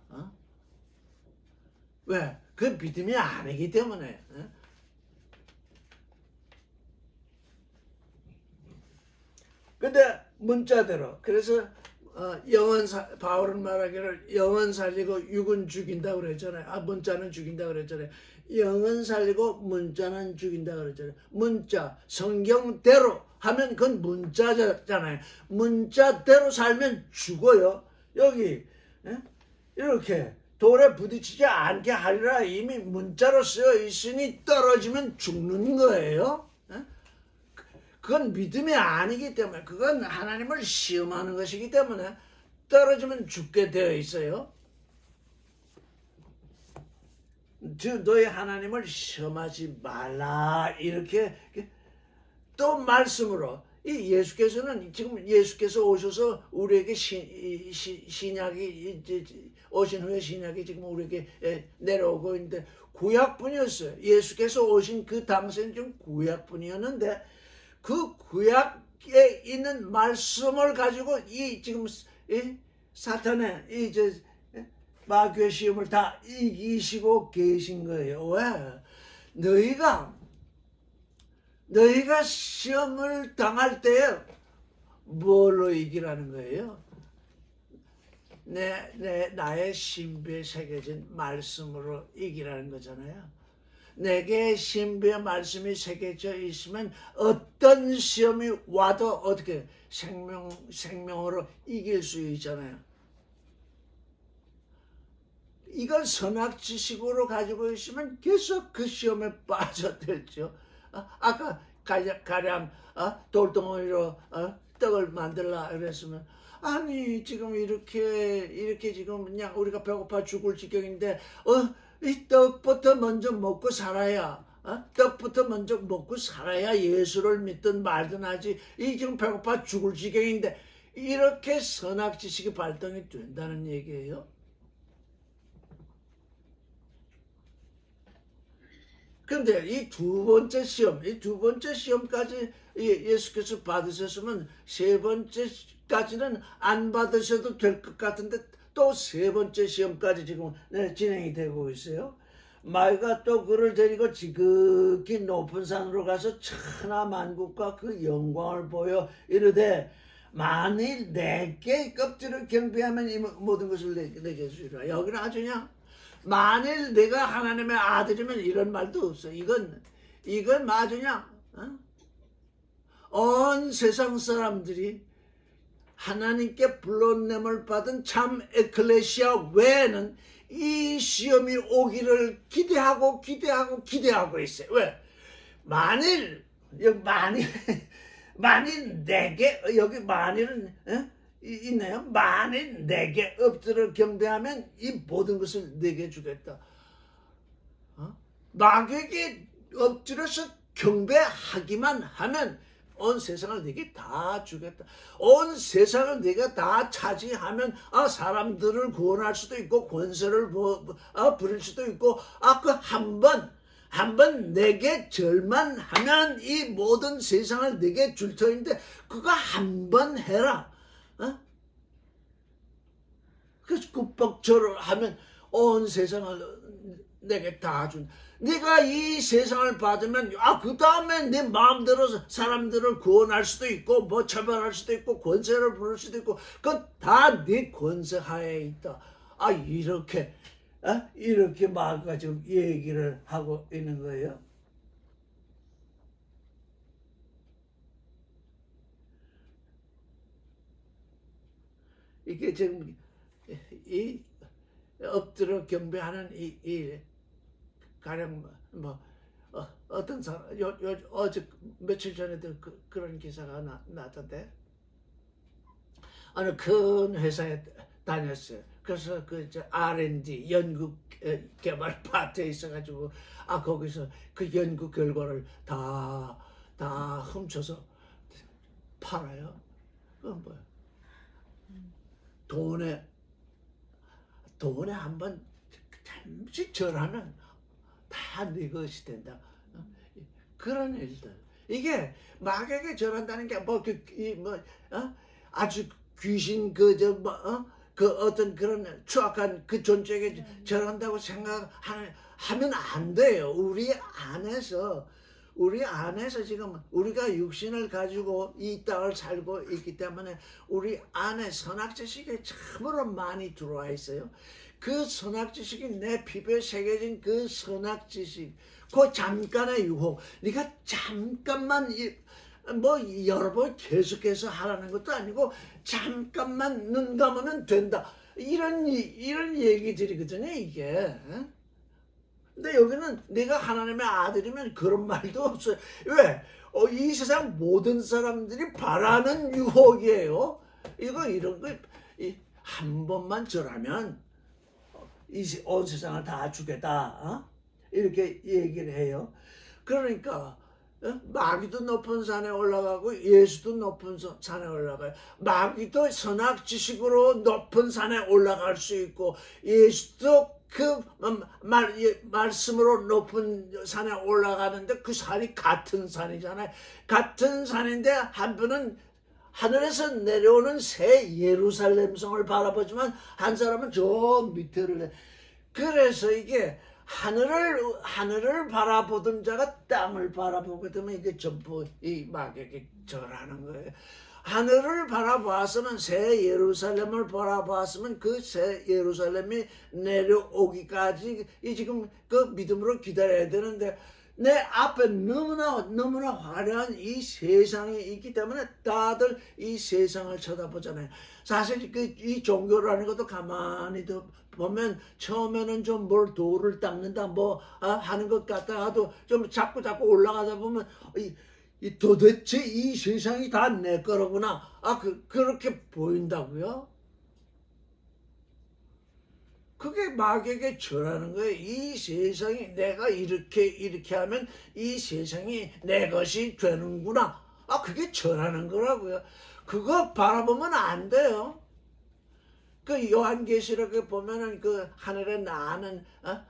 왜? 그 믿음이 아니기 때문에. 근데 문자대로 그래서 바울은 말하기를 영은 살리고 육은 죽인다 그랬잖아요. 문자는 죽인다 그랬잖아요. 영은 살리고 문자는 죽인다 그랬잖아요. 문자 성경대로 하면 그건 문자잖아요. 문자대로 살면 죽어요. 여기 이렇게 돌에 부딪히지 않게 하리라 이미 문자로 쓰여 있으니 떨어지면 죽는 거예요. 그건 믿음이 아니기 때문에, 그건 하나님을 시험하는 것이기 때문에 떨어지면 죽게 되어 있어요. 너희 하나님을 시험하지 말라, 이렇게 또 말씀으로 이 예수께서는 지금 예수께서 오셔서 우리에게 신약이 이제 오신 후에 신약이 지금 우리에게 내려오고 있는데 구약뿐이었어요. 예수께서 오신 그 당시에는 좀 구약뿐이었는데 그 구약에 있는 말씀을 가지고 이 지금 사탄의 이제 마귀의 시험을 다 이기시고 계신 거예요. 왜? 너희가 시험을 당할 때에 뭘로 이기라는 거예요? 나의 신비에 새겨진 말씀으로 이기라는 거잖아요. 내게 신비의 말씀이 새겨져 있으면 어떤 시험이 와도 어떻게 생명으로 이길 수 있잖아요. 이걸 선악 지식으로 가지고 있으면 계속 그 시험에 빠져들죠. 아까 가령 돌덩어리로 떡을 만들라 그랬으면, 아니 지금 이렇게 지금 그냥 우리가 배고파 죽을 지경인데 이 떡부터 먼저 먹고 살아야 떡부터 먼저 먹고 살아야 예수를 믿든 말든 하지, 이 지금 배고파 죽을 지경인데, 이렇게 선악 지식이 발동이 된다는 얘기예요. 그런데 이 두 번째 시험까지 예수께서 받으셨으면 세 번째까지는 안 받으셔도 될 것 같은데 또 세 번째 시험까지 지금 진행이 되고 있어요. 마귀가 또 그를 데리고 지극히 높은 산으로 가서 천하만국과 그 영광을 보여 이르되, 만일 내게 껍질을 경배하면 이 모든 것을 내게 주리라. 여기는 아주 그냥 만일 내가 하나님의 아들이면 이런 말도 없어. 이건 아주 그냥 온 세상 사람들이 하나님께 불러냄을 받은 참 에클레시아 외에는 이 시험이 오기를 기대하고 있어요. 왜? 만일 내게, 여기 만일은 있나요? 만일 내게 엎드려 경배하면 이 모든 것을 내게 주겠다. 마귀에게 엎드려서 경배하기만 하면 온 세상을 내게 다 주겠다. 온 세상을 내가 다 차지하면 사람들을 구원할 수도 있고 권세를 부릴 수도 있고, 그 한 번 내게 절만하면 이 모든 세상을 내게 줄 터인데 그거 한 번 해라. 그 국복절을 하면 온 세상을 내게 다 준. 네가 이 세상을 받으면 그 다음에 네 마음대로 사람들을 구원할 수도 있고 뭐 처벌할 수도 있고 권세를 부를 수도 있고, 그건 다 네 권세 하에 있다. 이렇게 마귀가 지금 얘기를 하고 있는 거예요. 이게 지금 이 엎드려 경배하는 이 가령 어떤 사람 어제 며칠 전에도 그런 기사가 났던데, 어느 큰 회사에 다녔어요. 그래서 그 R&D 연구 개발 파트에 있어가지고 거기서 그 연구 결과를 다 훔쳐서 팔아요. 그건 뭐야? 돈에 한번 잠시 절하면 다 네 것이 된다. 그런 일들. 이게 마귀에게 절한다는 게 아주 귀신 그 어떤 그런 추악한 그 존재에게 절한다고 생각하면 안 돼요. 우리 안에서 우리 안에서 지금 우리가 육신을 가지고 이 땅을 살고 있기 때문에 우리 안에 선악지식이 참으로 많이 들어와 있어요. 그 선악지식이 내 피부에 새겨진 그 선악지식, 그 잠깐의 유혹, 네가 잠깐만 뭐 여러 번 계속해서 하라는 것도 아니고 잠깐만 눈 감으면 된다. 이런 얘기들이거든요, 이게. 근데 여기는 내가 하나님의 아들이면 그런 말도 없어요. 왜? 이 세상 모든 사람들이 바라는 유혹이에요. 이런 거 한 번만 절하면 온 세상을 다 주겠다. 이렇게 얘기를 해요. 그러니까 마귀도 높은 산에 올라가고 예수도 높은 산에 올라가요. 마귀도 선악 지식으로 높은 산에 올라갈 수 있고 예수도 그 말씀으로 높은 산에 올라가는데 그 산이 같은 산이잖아요. 같은 산인데 한 분은 하늘에서 내려오는 새 예루살렘 성을 바라보지만 한 사람은 저 밑에를 해. 그래서 이게 하늘을 바라보던 자가 땅을 바라보게 되면 이게 전부 이 마귀에게 절하는 거예요. 하늘을 바라보았으면 새 예루살렘을 바라보았으면 그 새 예루살렘이 내려오기까지 이 지금 그 믿음으로 기다려야 되는데 내 앞에 너무나 화려한 이 세상이 있기 때문에 다들 이 세상을 쳐다보잖아요. 사실 이 종교라는 것도 가만히 보면 처음에는 좀 뭘 돌을 닦는다 뭐 하는 것 같다가도 좀 자꾸 올라가다 보면 도대체 이 세상이 다 내 거로구나. 그렇게 보인다고요? 그게 마귀에게 절하는 거예요. 이 세상이 내가 이렇게 하면 이 세상이 내 것이 되는구나. 그게 절하는 거라고요. 그거 바라보면 안 돼요. 그 요한계시록에 보면은 그 하늘에 나는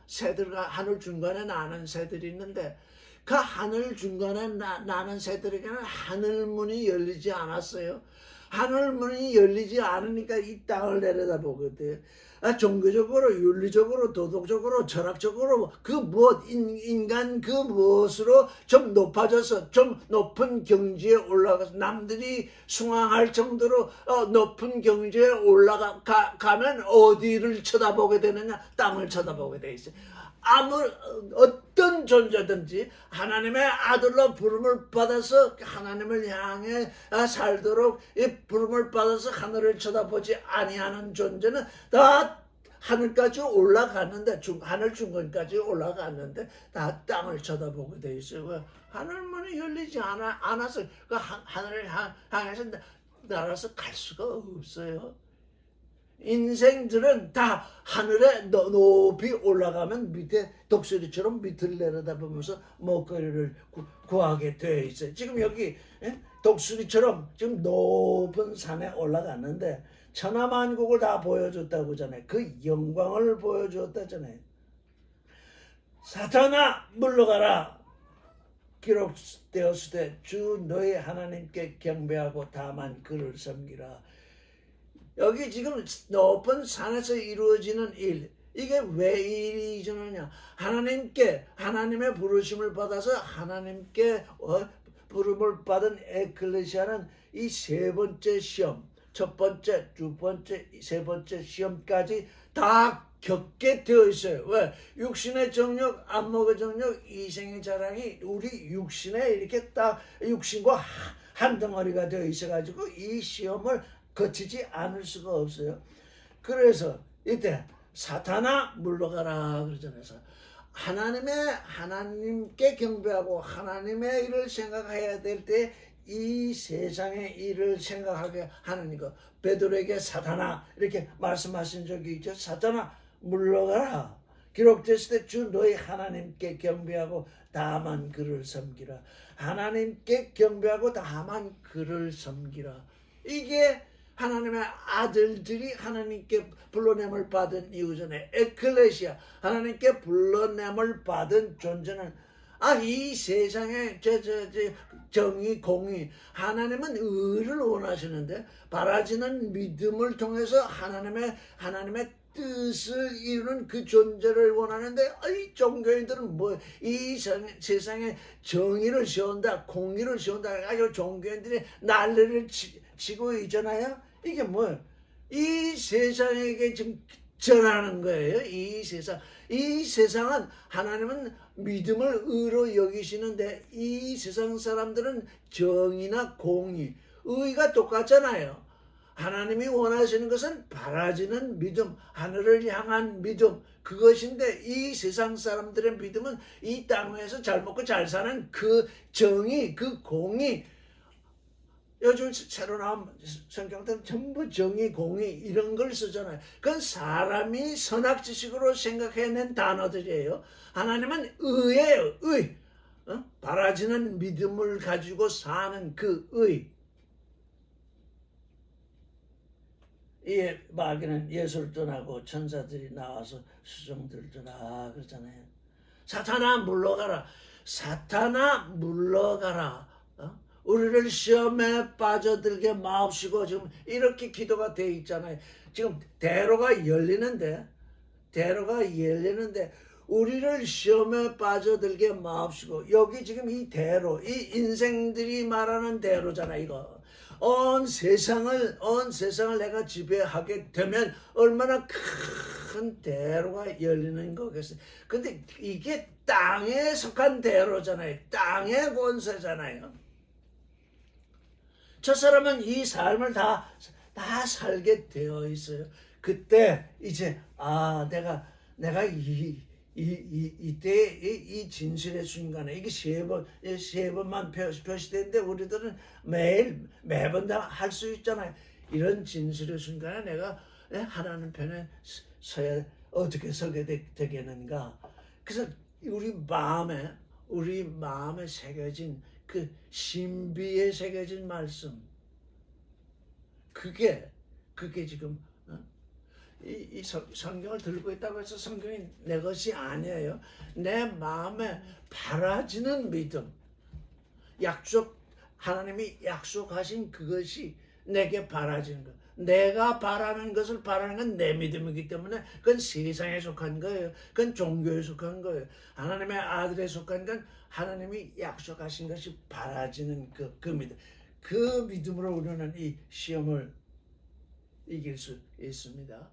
새들과 하늘 중간에 나는 새들이 있는데 그 하늘 중간에 나는 새들에게는 하늘문이 열리지 않았어요. 하늘문이 열리지 않으니까 이 땅을 내려다보거든. 종교적으로, 윤리적으로, 도덕적으로, 철학적으로 인간 그 무엇으로 좀 높아져서 좀 높은 경지에 올라가서 남들이 숭앙할 정도로 높은 경지에 올라가면 어디를 쳐다보게 되느냐? 땅을 쳐다보게 돼 있어요. 어떤 존재든지 하나님의 아들로 부름을 받아서 하나님을 향해 살도록 이 부름을 받아서 하늘을 쳐다보지 아니하는 존재는 다 하늘까지 올라갔는데 하늘 중간까지 올라갔는데 다 땅을 쳐다보게 돼 있어요. 하늘문이 열리지 않아서 그 하늘을 향해서 날아서 갈 수가 없어요. 인생들은 다 하늘에 높이 올라가면 밑에 독수리처럼 밑을 내려다보면서 먹거리를 구하게 되어 있어요. 지금 여기 독수리처럼 지금 높은 산에 올라갔는데 천하만국을 다 보여줬다고 하잖아요. 그 영광을 보여줬다잖아요. 사탄아 물러가라. 기록되었을 때 주 너희 하나님께 경배하고 다만 그를 섬기라. 여기 지금 높은 산에서 이루어지는 일, 이게 왜 이루어지느냐? 하나님의 부르심을 받아서 하나님께 부름을 받은 에클레시아는 이 세 번째 시험, 첫 번째, 두 번째, 세 번째 시험까지 다 겪게 되어 있어요. 왜? 육신의 정욕, 안목의 정욕, 이생의 자랑이 우리 육신에 이렇게 딱 육신과 한 덩어리가 되어 있어가지고 이 시험을 거치지 않을 수가 없어요. 그래서 이때 사탄아 물러가라 그러잖아요. 하나님께 경배하고 하나님의 일을 생각해야 될 때 이 세상의 일을 생각하게 하는 거. 베드로에게 사탄아 이렇게 말씀하신 적이 있죠. 사탄아 물러가라. 기록됐을 때 주 너희 하나님께 경배하고 다만 그를 섬기라. 하나님께 경배하고 다만 그를 섬기라. 이게 하나님의 아들들이 하나님께 불러냄을 받은 이유잖아요. 에클레시아, 하나님께 불러냄을 받은 존재는 이 세상의 정의, 공의, 하나님은 의를 원하시는데 바라지는 믿음을 통해서 하나님의 뜻을 이루는 그 존재를 원하는데 이 종교인들은 뭐 이 세상에 정의를 세운다, 공의를 세운다 해가지고 종교인들이 난리를 치고 있잖아요. 이게 뭐 이 세상에게 지금 전하는 거예요. 이 세상은 하나님은 믿음을 의로 여기시는데 이 세상 사람들은 정의나 공의, 의가 똑같잖아요. 하나님이 원하시는 것은 바라지는 믿음, 하늘을 향한 믿음, 그것인데 이 세상 사람들의 믿음은 이 땅에서 잘 먹고 잘 사는 그 정의, 그 공의, 요즘 새로 나온 성경들은 전부 정의, 공의 이런 걸 쓰잖아요. 그건 사람이 선악지식으로 생각해낸 단어들이에요. 하나님은 의예요, 의. 바라지는 믿음을 가지고 사는 그 의. 이 마귀는 예수를 떠나고 천사들이 나와서 수정들을 떠나 그러잖아요. 사탄아 물러가라. 사탄아 물러가라. 우리를 시험에 빠져들게 마옵시고 지금 이렇게 기도가 돼 있잖아요. 지금 대로가 열리는데 우리를 시험에 빠져들게 마옵시고 여기 지금 이 대로 이 인생들이 말하는 대로잖아 이거. 온 세상을 내가 지배하게 되면 얼마나 큰 대로가 열리는 거겠어요. 근데 이게 땅에 속한 대로잖아요. 땅의 권세잖아요. 저 사람은 이 삶을 다 살게 되어 있어요. 그때 이제 내가 이때 이 진실의 순간에 이게 세 번만 표시되는데 우리들은 매번 다 할 수 있잖아요. 이런 진실의 순간에 내가 하나님 편에 서야 어떻게 서게 되겠는가. 그래서 우리 마음에 새겨진 그 신비에 새겨진 말씀, 그게 지금 이 성경을 들고 있다고 해서 성경이 내 것이 아니에요. 내 마음에 바라지는 믿음, 하나님이 약속하신 그것이 내게 바라지는 것. 내가 바라는 것을 바라는 건 내 믿음이기 때문에 그건 세상에 속한 거예요. 그건 종교에 속한 거예요. 하나님의 아들에 속한 건 하나님이 약속하신 것이 바라지는 그 믿음. 그 믿음으로 우리는 이 시험을 이길 수 있습니다.